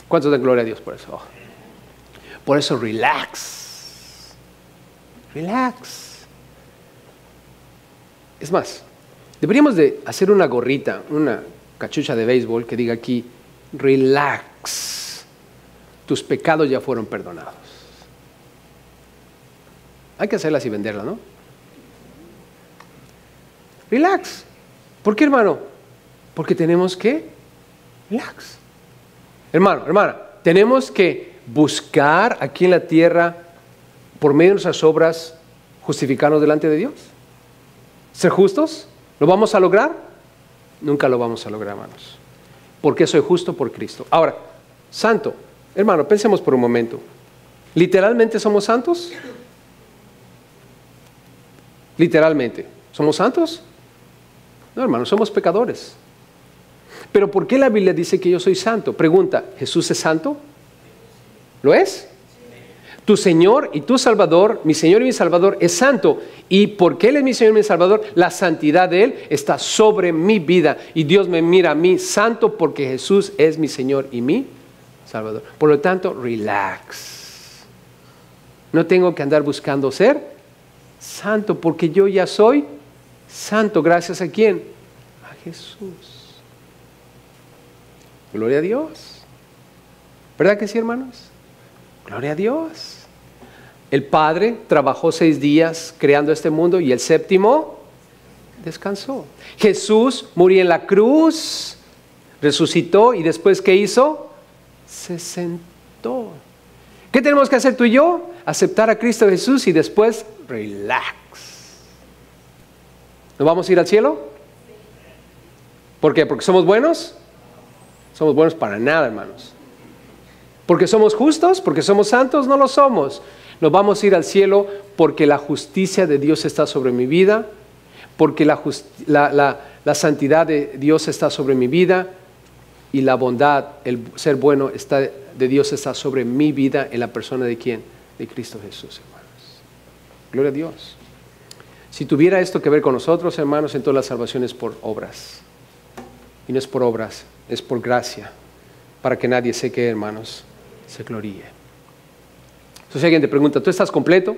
A: ¿Cuántos dan gloria a Dios por eso? Oh. Por eso, relax. Relax. Es más, deberíamos de hacer una gorrita, una cachucha de béisbol que diga aquí, relax. Tus pecados ya fueron perdonados. Hay que hacerlas y venderlas, ¿no? Relax. ¿Por qué, hermano? Porque tenemos que relax. Hermano, hermana, tenemos que buscar aquí en la tierra, por medio de nuestras obras, justificarnos delante de Dios. ¿Ser justos? ¿Lo vamos a lograr? Nunca lo vamos a lograr, hermanos. Porque soy justo por Cristo. Ahora, santo. Hermano, pensemos por un momento. ¿Literalmente somos santos? ¿Literalmente? ¿Somos santos? No, hermano, somos pecadores. Pero ¿por qué la Biblia dice que yo soy santo? Pregunta, ¿Jesús es santo? ¿Lo es? Tu Señor y tu Salvador, mi Señor y mi Salvador, es santo. ¿Y por qué Él es mi Señor y mi Salvador? La santidad de Él está sobre mi vida. Y Dios me mira a mí santo porque Jesús es mi Señor y mi Salvador. Por lo tanto, relax. No tengo que andar buscando ser santo porque yo ya soy santo. ¿Gracias a quién? A Jesús. Gloria a Dios. ¿Verdad que sí, hermanos? Gloria a Dios. El Padre trabajó 6 días creando este mundo y el séptimo descansó. Jesús murió en la cruz, resucitó y después ¿qué hizo? Se sentó. ¿Qué tenemos que hacer tú y yo? Aceptar a Cristo Jesús y después relax. ¿Nos vamos a ir al cielo? ¿Por qué? ¿Porque somos buenos? Somos buenos para nada, hermanos. ¿Porque somos justos? ¿Porque somos santos? No lo somos. Nos vamos a ir al cielo porque la justicia de Dios está sobre mi vida, porque la santidad de Dios está sobre mi vida y la bondad, el ser bueno de Dios está sobre mi vida en la persona de ¿quién? De Cristo Jesús, hermanos. Gloria a Dios. Si tuviera esto que ver con nosotros, hermanos, entonces la salvación es por obras. Y no es por obras, es por gracia, para que nadie se quede, hermanos, se gloríe. Entonces si alguien te pregunta, ¿tú estás completo?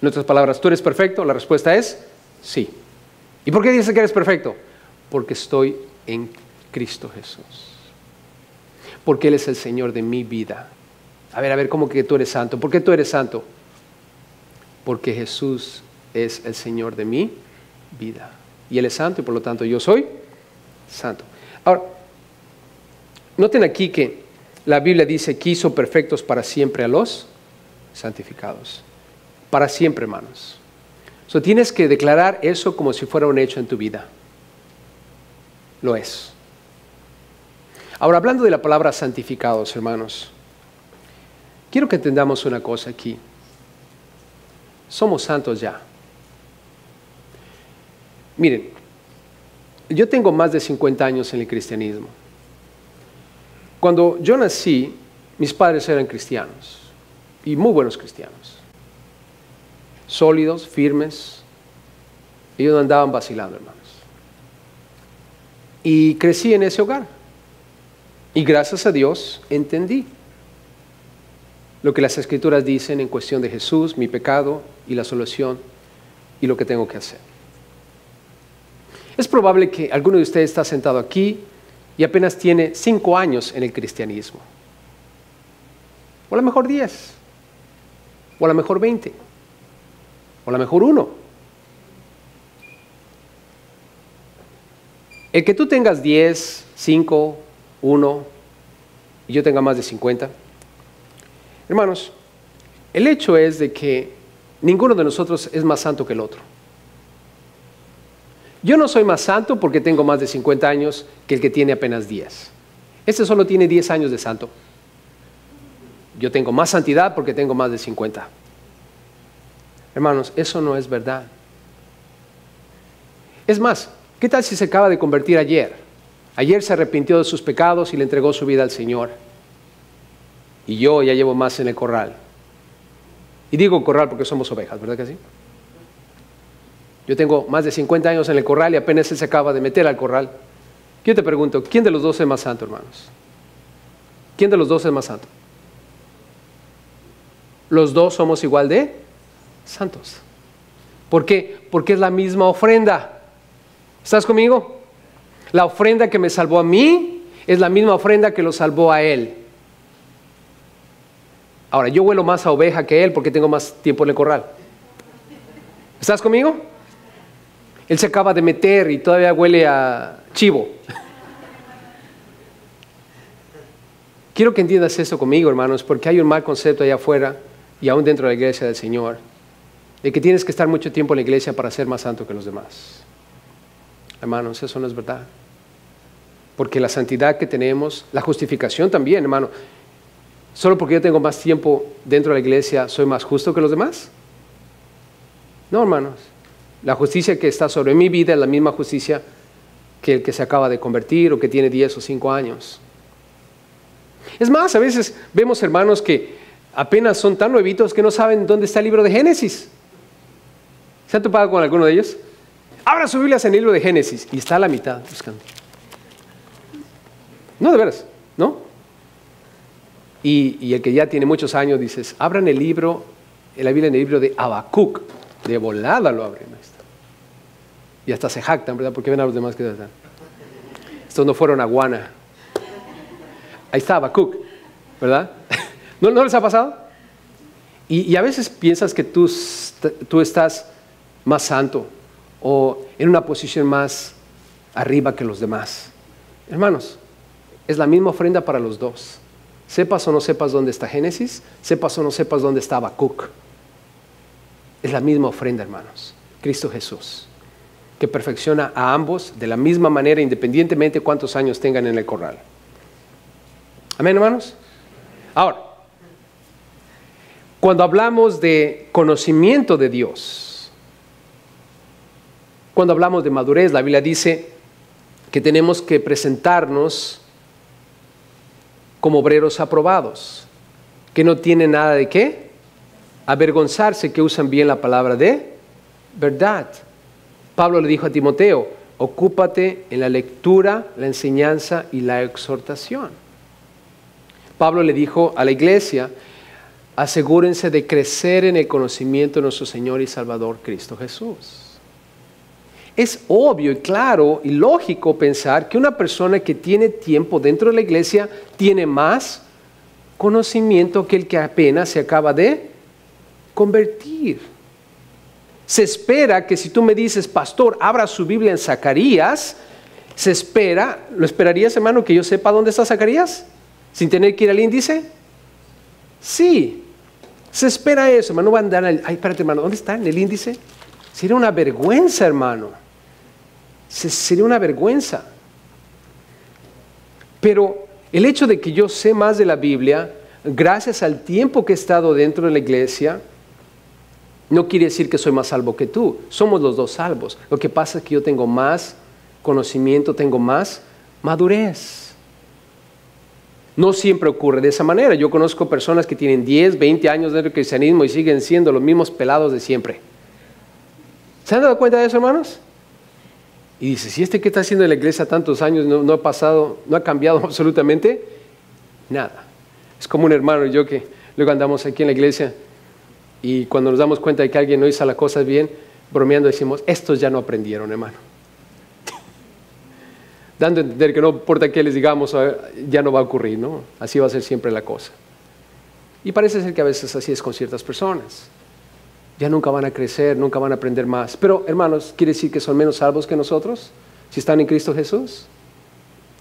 A: En otras palabras, ¿tú eres perfecto? La respuesta es sí. ¿Y por qué dices que eres perfecto? Porque estoy en Cristo Jesús. Porque Él es el Señor de mi vida. A ver, ¿cómo que tú eres santo? ¿Por qué tú eres santo? Porque Jesús es el Señor de mi vida. Y Él es santo y por lo tanto yo soy santo. Ahora, noten aquí que la Biblia dice que hizo perfectos para siempre a los santificados. Para siempre, hermanos. So, tienes que declarar eso como si fuera un hecho en tu vida. Lo es. Ahora, hablando de la palabra santificados, hermanos, quiero que entendamos una cosa aquí. Somos santos ya. Miren, yo tengo más de 50 años en el cristianismo. Cuando yo nací, mis padres eran cristianos y muy buenos cristianos. Sólidos, firmes. Ellos no andaban vacilando, hermanos. Y crecí en ese hogar. Y gracias a Dios entendí lo que las Escrituras dicen en cuestión de Jesús, mi pecado y la solución y lo que tengo que hacer. Es probable que alguno de ustedes está sentado aquí y apenas tiene 5 años en el cristianismo. O a lo mejor 10. O a lo mejor 20. O a lo mejor 1. El que tú tengas 10, 5, 1 y yo tenga más de 50. Hermanos, el hecho es de que ninguno de nosotros es más santo que el otro. Yo no soy más santo porque tengo más de 50 años que el que tiene apenas 10. Este solo tiene 10 años de santo. Yo tengo más santidad porque tengo más de 50. Hermanos, eso no es verdad. Es más, ¿qué tal si se acaba de convertir ayer? Ayer se arrepintió de sus pecados y le entregó su vida al Señor. y yo ya llevo más en el corral. Y digo corral porque somos ovejas, ¿verdad que sí? Yo tengo más de 50 años en el corral y apenas él se acaba de meter al corral. Yo te pregunto, ¿quién de los dos es más santo, hermanos? ¿Quién de los dos es más santo? Los dos somos igual de santos. ¿Por qué? Porque es la misma ofrenda. ¿Estás conmigo? La ofrenda que me salvó a mí es la misma ofrenda que lo salvó a él. Ahora, yo huelo más a oveja que él porque tengo más tiempo en el corral. ¿Estás conmigo? Él se acaba de meter y todavía huele a chivo. Quiero que entiendas esto conmigo, hermanos, porque hay un mal concepto allá afuera y aún dentro de la iglesia del Señor, de que tienes que estar mucho tiempo en la iglesia para ser más santo que los demás. Hermanos, eso no es verdad. Porque la santidad que tenemos, la justificación también, hermano, ¿solo porque yo tengo más tiempo dentro de la iglesia soy más justo que los demás? No, hermanos. La justicia que está sobre mi vida es la misma justicia que el que se acaba de convertir o que tiene 10 o 5 años. Es más, a veces vemos hermanos que apenas son tan nuevitos que no saben dónde está el libro de Génesis. ¿Se han topado con alguno de ellos? Abra sus Biblias en el libro de Génesis y está a la mitad buscando. No, de veras, ¿no? Y el que ya tiene muchos años dices, abran el libro, la Biblia en el libro de Habacuc. De volada lo abren. Y hasta se jactan, ¿verdad? Porque ven a los demás que están. Estos no fueron a Guana. Ahí está Habacuc, ¿verdad? ¿No les ha pasado? Y a veces piensas que tú estás más santo o en una posición más arriba que los demás. Hermanos, es la misma ofrenda para los dos. Sepas o no sepas dónde está Génesis, sepas o no sepas dónde está Habacuc. Es la misma ofrenda, hermanos. Cristo Jesús, que perfecciona a ambos de la misma manera, independientemente de cuántos años tengan en el corral. Amén, hermanos. Ahora, cuando hablamos de conocimiento de Dios, cuando hablamos de madurez, la Biblia dice que tenemos que presentarnos como obreros aprobados, que no tienen nada de qué avergonzarse, que usan bien la palabra de verdad. Pablo le dijo a Timoteo, ocúpate en la lectura, la enseñanza y la exhortación. Pablo le dijo a la iglesia, asegúrense de crecer en el conocimiento de nuestro Señor y Salvador Cristo Jesús. Es obvio y claro y lógico pensar que una persona que tiene tiempo dentro de la iglesia tiene más conocimiento que el que apenas se acaba de convertir. Se espera que si tú me dices, pastor, abra su Biblia en Zacarías, ¿lo esperarías, hermano, que yo sepa dónde está Zacarías? ¿Sin tener que ir al índice? Sí, se espera eso, hermano. No va a andar, ay, espérate, hermano, ¿dónde está? ¿En el índice? Sería una vergüenza, hermano. Sería una vergüenza. Pero el hecho de que yo sé más de la Biblia, gracias al tiempo que he estado dentro de la iglesia, no quiere decir que soy más salvo que tú. Somos los dos salvos. Lo que pasa es que yo tengo más conocimiento, tengo más madurez. No siempre ocurre de esa manera. Yo conozco personas que tienen 10, 20 años dentro del cristianismo y siguen siendo los mismos pelados de siempre. ¿Se han dado cuenta de eso, hermanos? Y dice, si que está haciendo en la iglesia tantos años no ha cambiado absolutamente nada. Es como un hermano y yo que luego andamos aquí en la iglesia y cuando nos damos cuenta de que alguien no hizo las cosas bien, bromeando decimos, estos ya no aprendieron, hermano. Dando a entender que no importa qué les digamos, ya no va a ocurrir, ¿no? Así va a ser siempre la cosa. Y parece ser que a veces así es con ciertas personas. Ya nunca van a crecer, nunca van a aprender más. Pero, hermanos, ¿quiere decir que son menos salvos que nosotros? Si están en Cristo Jesús,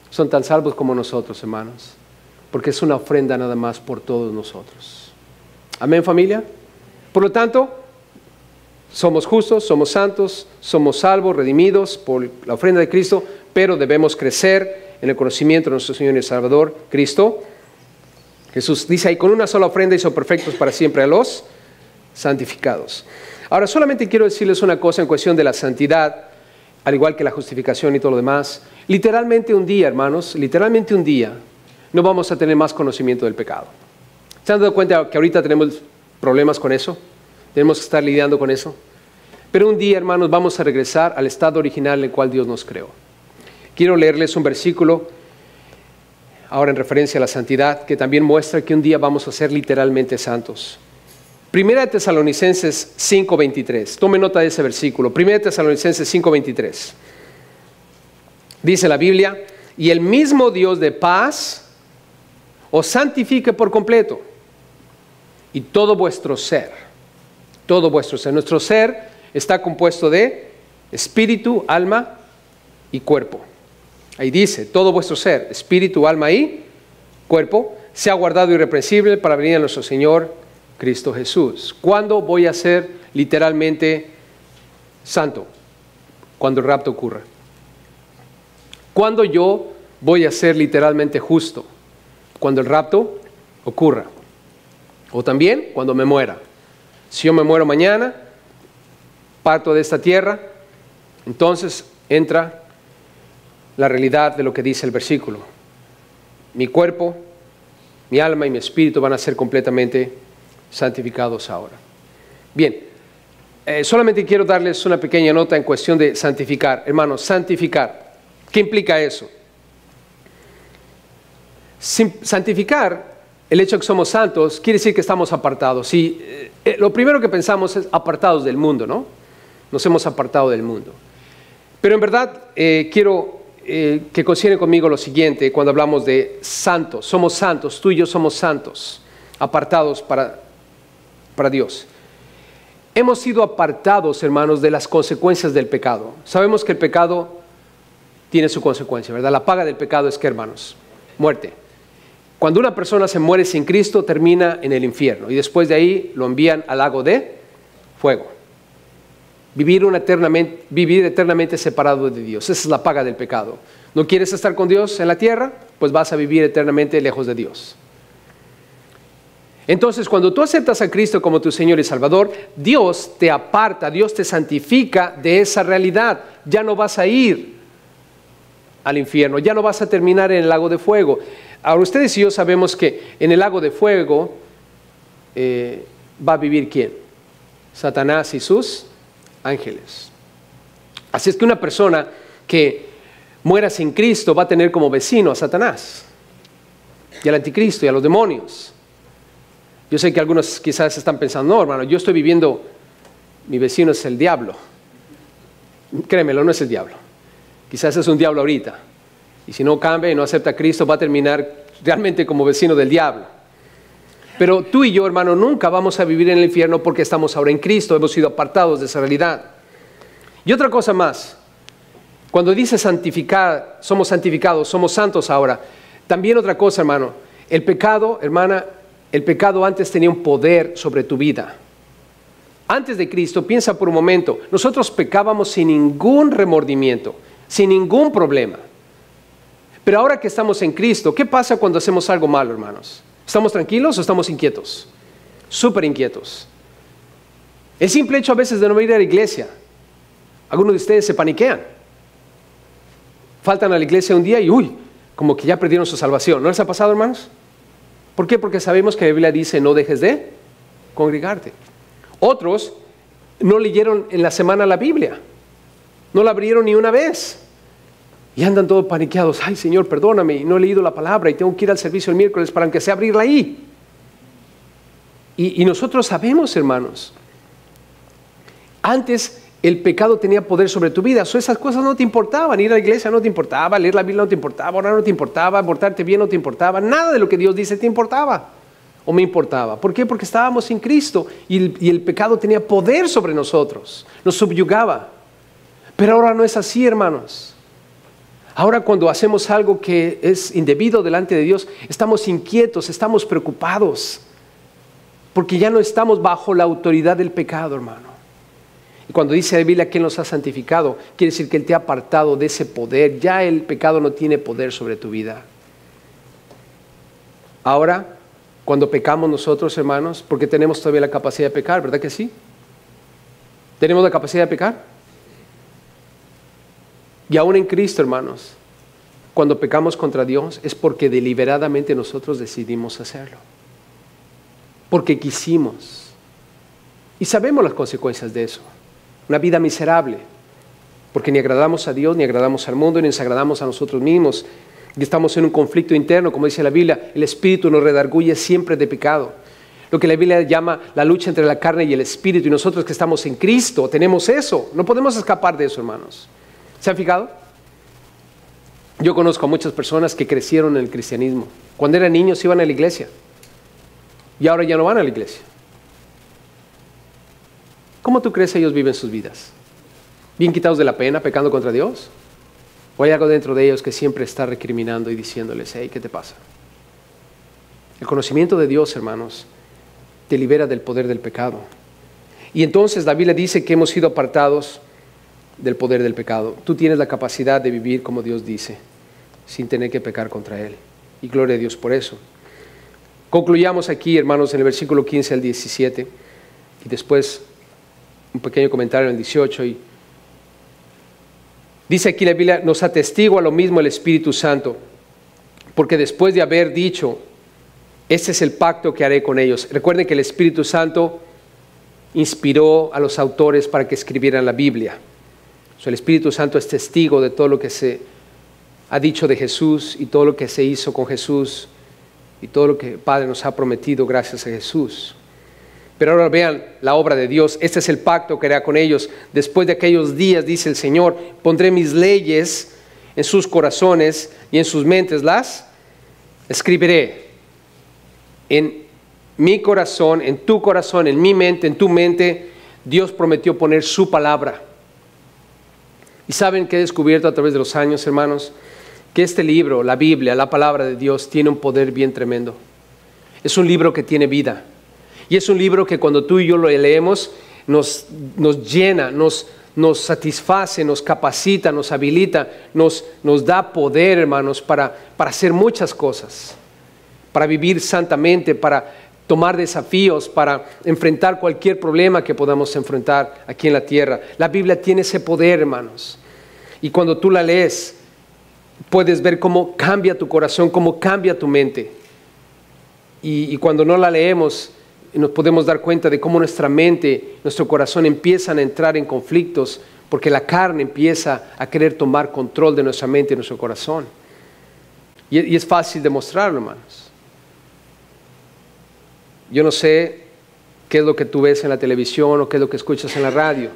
A: son tan salvos como nosotros, hermanos. Porque es una ofrenda nada más por todos nosotros. Amén, familia. Por lo tanto, somos justos, somos santos, somos salvos, redimidos por la ofrenda de Cristo, pero debemos crecer en el conocimiento de nuestro Señor y Salvador, Cristo. Jesús dice ahí, con una sola ofrenda hizo perfectos para siempre a los santificados. Ahora, solamente quiero decirles una cosa en cuestión de la santidad, al igual que la justificación y todo lo demás. Literalmente un día, hermanos, no vamos a tener más conocimiento del pecado. ¿Se han dado cuenta que ahorita tenemos problemas con eso? Tenemos que estar lidiando con eso. Pero un día, hermanos, vamos a regresar al estado original en el cual Dios nos creó. Quiero leerles un versículo, ahora en referencia a la santidad, que también muestra que un día vamos a ser literalmente santos. Primera de Tesalonicenses 5:23. Tome nota de ese versículo. Primera de Tesalonicenses 5:23. Dice la Biblia, y el mismo Dios de paz os santifique por completo, y todo vuestro ser, nuestro ser está compuesto de espíritu, alma y cuerpo. Ahí dice, todo vuestro ser, espíritu, alma y cuerpo, sea guardado irreprensible para venir a nuestro Señor Cristo Jesús. ¿Cuándo voy a ser literalmente santo? Cuando el rapto ocurra. ¿Cuándo yo voy a ser literalmente justo? Cuando el rapto ocurra. O también cuando me muera. Si yo me muero mañana, parto de esta tierra, entonces entra la realidad de lo que dice el versículo. Mi cuerpo, mi alma y mi espíritu van a ser completamente santificados ahora. Bien, solamente quiero darles una pequeña nota en cuestión de santificar. Hermanos, santificar, ¿qué implica eso? Santificar, el hecho de que somos santos, quiere decir que estamos apartados. Y lo primero que pensamos es apartados del mundo, ¿no? Nos hemos apartado del mundo. Pero en verdad quiero que consideren conmigo lo siguiente cuando hablamos de santos. Somos santos, tú y yo somos santos, apartados para Dios. Hemos sido apartados, hermanos, de las consecuencias del pecado. Sabemos que el pecado tiene su consecuencia, ¿verdad? La paga del pecado es ¿qué, hermanos? Muerte. Cuando una persona se muere sin Cristo, termina en el infierno y después de ahí lo envían al lago de fuego. Vivir eternamente separado de Dios. Esa es la paga del pecado. ¿No quieres estar con Dios en la tierra? Pues vas a vivir eternamente lejos de Dios. Entonces, cuando tú aceptas a Cristo como tu Señor y Salvador, Dios te aparta, Dios te santifica de esa realidad. Ya no vas a ir al infierno, ya no vas a terminar en el lago de fuego. Ahora, ustedes y yo sabemos que en el lago de fuego va a vivir ¿quién? Satanás y sus ángeles. Así es que una persona que muera sin Cristo va a tener como vecino a Satanás y al anticristo y a los demonios. Yo sé que algunos quizás están pensando, no, hermano, yo estoy viviendo, mi vecino es el diablo. Créemelo, no es el diablo. Quizás es un diablo ahorita. Y si no cambia y no acepta a Cristo, va a terminar realmente como vecino del diablo. Pero tú y yo, hermano, nunca vamos a vivir en el infierno porque estamos ahora en Cristo, hemos sido apartados de esa realidad. Y otra cosa más, cuando dice santificar, somos santificados, somos santos ahora. También otra cosa, hermano, el pecado, hermana, el pecado antes tenía un poder sobre tu vida. Antes de Cristo, piensa por un momento, nosotros pecábamos sin ningún remordimiento, sin ningún problema. Pero ahora que estamos en Cristo, ¿qué pasa cuando hacemos algo malo, hermanos? ¿Estamos tranquilos o estamos inquietos? Súper inquietos. El simple hecho a veces de no ir a la iglesia. Algunos de ustedes se paniquean. Faltan a la iglesia un día y como que ya perdieron su salvación. ¿No les ha pasado, hermanos? ¿Por qué? Porque sabemos que la Biblia dice no dejes de congregarte. Otros no leyeron en la semana la Biblia. No la abrieron ni una vez. Y andan todos paniqueados. Ay, Señor, perdóname, no he leído la palabra y tengo que ir al servicio el miércoles para aunque sea abrirla ahí. Y nosotros sabemos, hermanos, antes el pecado tenía poder sobre tu vida. Esas cosas no te importaban. Ir a la iglesia no te importaba, leer la Biblia no te importaba, orar no te importaba, portarte bien no te importaba. Nada de lo que Dios dice te importaba o me importaba. ¿Por qué? Porque estábamos sin Cristo y el pecado tenía poder sobre nosotros, nos subyugaba. Pero ahora no es así, hermanos. Ahora cuando hacemos algo que es indebido delante de Dios, estamos inquietos, estamos preocupados, porque ya no estamos bajo la autoridad del pecado, hermano. Y cuando dice la Biblia que Él nos ha santificado, quiere decir que Él te ha apartado de ese poder. Ya el pecado no tiene poder sobre tu vida. Ahora, cuando pecamos nosotros, hermanos, porque tenemos todavía la capacidad de pecar, ¿verdad que sí? ¿Tenemos la capacidad de pecar? Y aún en Cristo, hermanos, cuando pecamos contra Dios es porque deliberadamente nosotros decidimos hacerlo. porque quisimos. Y sabemos las consecuencias de eso. Una vida miserable, porque ni agradamos a Dios, ni agradamos al mundo, ni nos agradamos a nosotros mismos. Y estamos en un conflicto interno, como dice la Biblia, el espíritu nos redarguye siempre de pecado. Lo que la Biblia llama la lucha entre la carne y el espíritu, y nosotros que estamos en Cristo tenemos eso. No podemos escapar de eso, hermanos. ¿Se han fijado? Yo conozco a muchas personas que crecieron en el cristianismo. Cuando eran niños iban a la iglesia y ahora ya no van a la iglesia. ¿Cómo tú crees ellos viven sus vidas? ¿Bien quitados de la pena, pecando contra Dios? ¿O hay algo dentro de ellos que siempre está recriminando y diciéndoles, hey, ¿qué te pasa? El conocimiento de Dios, hermanos, te libera del poder del pecado. Y entonces la Biblia dice que hemos sido apartados del poder del pecado. Tú tienes la capacidad de vivir como Dios dice, sin tener que pecar contra Él. Y gloria a Dios por eso. Concluyamos aquí, hermanos, en el versículo 15 al 17, y después un pequeño comentario en el 18. Y dice aquí la Biblia, nos atestigua lo mismo el Espíritu Santo, porque después de haber dicho, este es el pacto que haré con ellos. Recuerden que el Espíritu Santo inspiró a los autores para que escribieran la Biblia. O sea, el Espíritu Santo es testigo de todo lo que se ha dicho de Jesús y todo lo que se hizo con Jesús y todo lo que el Padre nos ha prometido gracias a Jesús. Pero ahora vean la obra de Dios. Este es el pacto que hará con ellos. Después de aquellos días, dice el Señor, pondré mis leyes en sus corazones y en sus mentes las escribiré. En mi corazón, en tu corazón, en mi mente, en tu mente, Dios prometió poner su palabra. ¿Y saben qué he descubierto a través de los años, hermanos? Que este libro, la Biblia, la palabra de Dios, tiene un poder bien tremendo. Es un libro que tiene vida. Y es un libro que cuando tú y yo lo leemos, nos llena, nos satisface, nos capacita, nos habilita, nos da poder, hermanos, para hacer muchas cosas. Para vivir santamente, para tomar desafíos, para enfrentar cualquier problema que podamos enfrentar aquí en la tierra. La Biblia tiene ese poder, hermanos. Y cuando tú la lees, puedes ver cómo cambia tu corazón, cómo cambia tu mente. Y cuando no la leemos, nos podemos dar cuenta de cómo nuestra mente, nuestro corazón empiezan a entrar en conflictos, porque la carne empieza a querer tomar control de nuestra mente y nuestro corazón. Y es fácil demostrarlo, hermanos. Yo no sé qué es lo que tú ves en la televisión o qué es lo que escuchas en la radio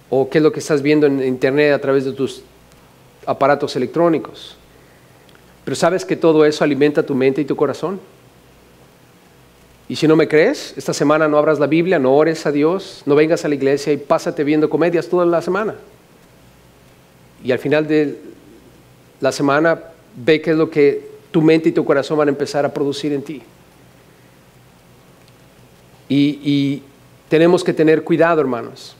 A: o qué es lo que estás viendo en internet a través de tus aparatos electrónicos. Pero ¿sabes que todo eso alimenta tu mente y tu corazón? Y si no me crees, esta semana no abras la Biblia, no ores a Dios, no vengas a la iglesia y pásate viendo comedias toda la semana. Y al final de la semana ve qué es lo que tu mente y tu corazón van a empezar a producir en ti. Y tenemos que tener cuidado, hermanos.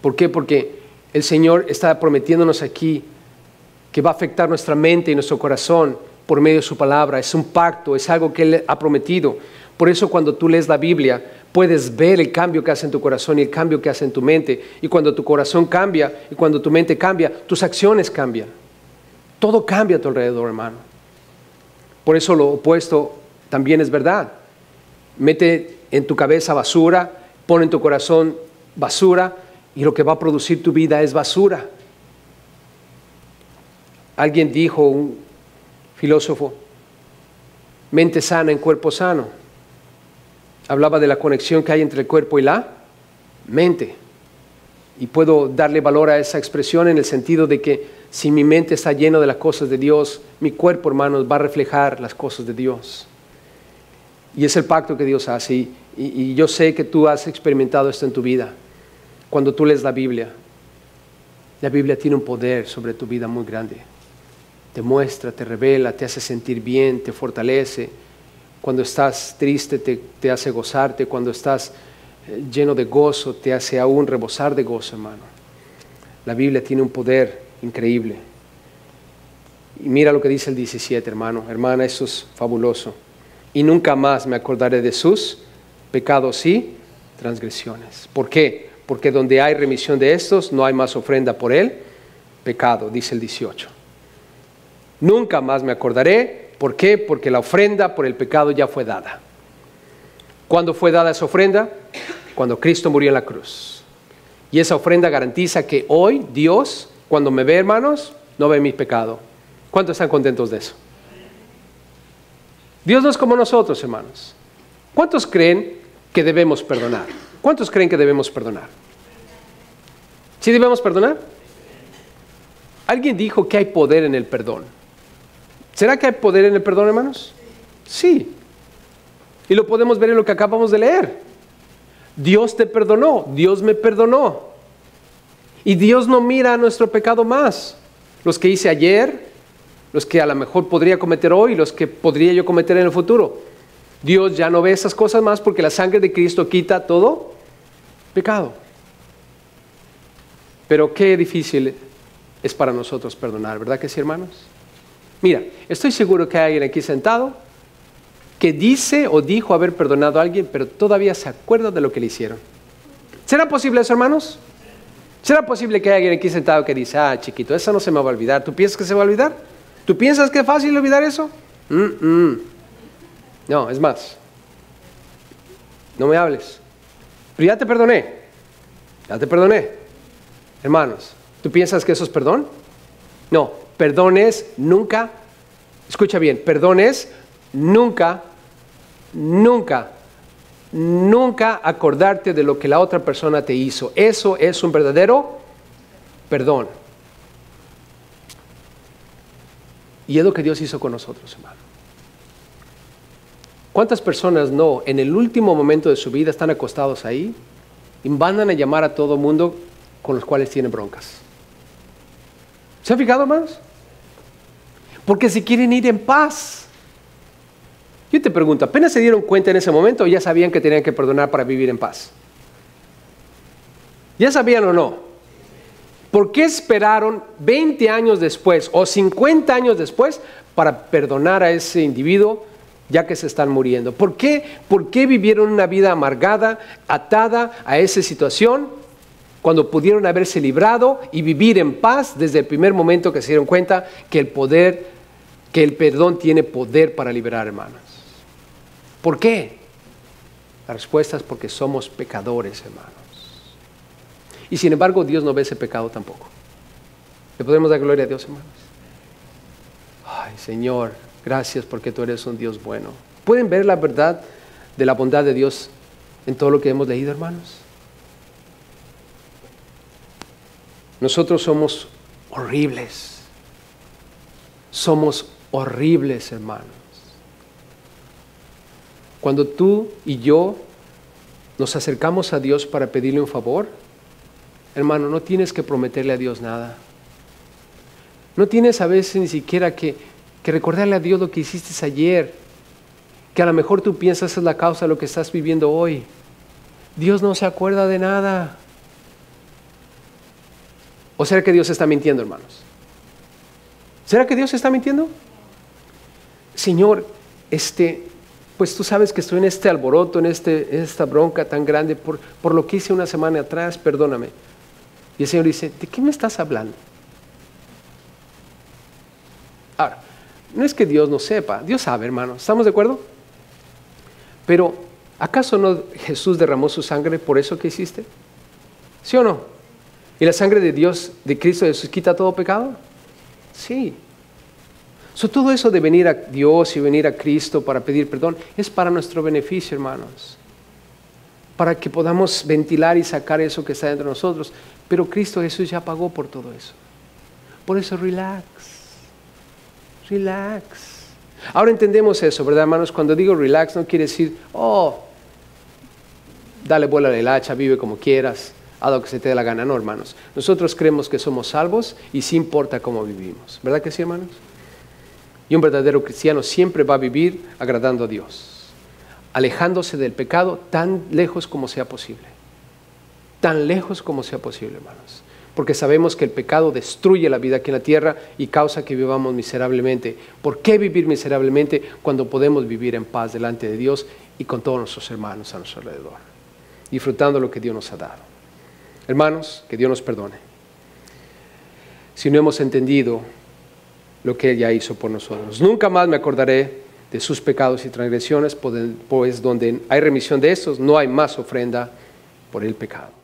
A: ¿Por qué? Porque el Señor está prometiéndonos aquí que va a afectar nuestra mente y nuestro corazón por medio de su palabra. Es un pacto, es algo que Él ha prometido. Por eso cuando tú lees la Biblia, puedes ver el cambio que hace en tu corazón y el cambio que hace en tu mente. Y cuando tu corazón cambia y cuando tu mente cambia, tus acciones cambian. Todo cambia a tu alrededor, hermano. Por eso lo opuesto también es verdad. Mete en tu cabeza basura, pon en tu corazón basura y lo que va a producir tu vida es basura. Alguien dijo, un filósofo, mente sana en cuerpo sano. Hablaba de la conexión que hay entre el cuerpo y la mente. Y puedo darle valor a esa expresión en el sentido de que si mi mente está llena de las cosas de Dios, mi cuerpo, hermanos, va a reflejar las cosas de Dios. Y es el pacto que Dios hace. Y yo sé que tú has experimentado esto en tu vida. Cuando tú lees la Biblia tiene un poder sobre tu vida muy grande. Te muestra, te revela, te hace sentir bien, te fortalece. Cuando estás triste te hace gozarte. Cuando estás lleno de gozo te hace aún rebosar de gozo, hermano. La Biblia tiene un poder increíble. Y mira lo que dice el 17, hermano. Hermana, eso es fabuloso. Y nunca más me acordaré de sus pecados y transgresiones. ¿Por qué? Porque donde hay remisión de estos, no hay más ofrenda por el pecado, dice el 18. Nunca más me acordaré. ¿Por qué? Porque la ofrenda por el pecado ya fue dada. ¿Cuándo fue dada esa ofrenda? Cuando Cristo murió en la cruz. Y esa ofrenda garantiza que hoy Dios, cuando me ve, hermanos, no ve mi pecado. ¿Cuántos están contentos de eso? Dios no es como nosotros, hermanos. ¿Cuántos creen que debemos perdonar? ¿Cuántos creen que debemos perdonar? ¿Sí debemos perdonar? Alguien dijo que hay poder en el perdón. ¿Será que hay poder en el perdón, hermanos? Sí. Y lo podemos ver en lo que acabamos de leer. Dios te perdonó, Dios me perdonó. Y Dios no mira a nuestro pecado más. Los que hice ayer, los que a lo mejor podría cometer hoy, los que podría yo cometer en el futuro. Dios ya no ve esas cosas más porque la sangre de Cristo quita todo pecado. Pero qué difícil es para nosotros perdonar, ¿verdad que sí, hermanos? Mira, estoy seguro que hay alguien aquí sentado que dice o dijo haber perdonado a alguien, pero todavía se acuerda de lo que le hicieron. ¿Será posible eso, hermanos? ¿Será posible que haya alguien aquí sentado que dice, chiquito, eso no se me va a olvidar? ¿Tú piensas que se va a olvidar? ¿Tú piensas que es fácil olvidar eso? No, es más. No me hables. Pero ya te perdoné. Ya te perdoné. Hermanos, ¿tú piensas que eso es perdón? No, perdón es nunca, escucha bien, perdón es nunca acordarte de lo que la otra persona te hizo. Eso es un verdadero perdón. Y es lo que Dios hizo con nosotros, hermano. ¿Cuántas personas no, en el último momento de su vida, están acostados ahí y mandan a llamar a todo mundo con los cuales tienen broncas? ¿Se han fijado, hermanos? Porque se quieren ir en paz. Yo te pregunto, ¿apenas se dieron cuenta en ese momento o ya sabían que tenían que perdonar para vivir en paz? ¿Ya sabían o no? ¿Por qué esperaron 20 años después o 50 años después para perdonar a ese individuo ya que se están muriendo? ¿Por qué vivieron una vida amargada, atada a esa situación, cuando pudieron haberse librado y vivir en paz desde el primer momento que se dieron cuenta que el perdón tiene poder para liberar, hermanos? ¿Por qué? La respuesta es porque somos pecadores, hermanos. Y sin embargo, Dios no ve ese pecado tampoco. ¿Le podemos dar gloria a Dios, hermanos? Ay, Señor, gracias porque tú eres un Dios bueno. ¿Pueden ver la verdad de la bondad de Dios en todo lo que hemos leído, hermanos? Nosotros somos horribles. Somos horribles, hermanos. Cuando tú y yo nos acercamos a Dios para pedirle un favor, hermano, no tienes que prometerle a Dios nada. No tienes a veces ni siquiera que recordarle a Dios lo que hiciste ayer, que a lo mejor tú piensas es la causa de lo que estás viviendo hoy. Dios no se acuerda de nada. ¿O será que Dios está mintiendo, hermanos? ¿Será que Dios está mintiendo? Señor, pues tú sabes que estoy en este alboroto, en esta bronca tan grande por lo que hice una semana atrás, perdóname. Y el Señor dice, ¿de qué me estás hablando? Ahora, no es que Dios no sepa, Dios sabe, hermano, ¿estamos de acuerdo? Pero, ¿acaso no Jesús derramó su sangre por eso que hiciste? ¿Sí o no? ¿Y la sangre de Dios, de Cristo Jesús, quita todo pecado? Sí. Todo eso de venir a Dios y venir a Cristo para pedir perdón es para nuestro beneficio, hermanos. Para que podamos ventilar y sacar eso que está dentro de nosotros. Pero Cristo Jesús ya pagó por todo eso. Por eso relax. Relax. Ahora entendemos eso, ¿verdad, hermanos? Cuando digo relax no quiere decir, dale vuela del hacha, vive como quieras, haz lo que se te dé la gana. No, hermanos. Nosotros creemos que somos salvos y sí importa cómo vivimos. ¿Verdad que sí, hermanos? Y un verdadero cristiano siempre va a vivir agradando a Dios, alejándose del pecado tan lejos como sea posible. Tan lejos como sea posible, hermanos. Porque sabemos que el pecado destruye la vida aquí en la tierra y causa que vivamos miserablemente. ¿Por qué vivir miserablemente cuando podemos vivir en paz delante de Dios y con todos nuestros hermanos a nuestro alrededor? Disfrutando lo que Dios nos ha dado. Hermanos, que Dios nos perdone. Si no hemos entendido lo que Él ya hizo por nosotros. Nunca más me acordaré de sus pecados y transgresiones, pues donde hay remisión de estos, no hay más ofrenda por el pecado.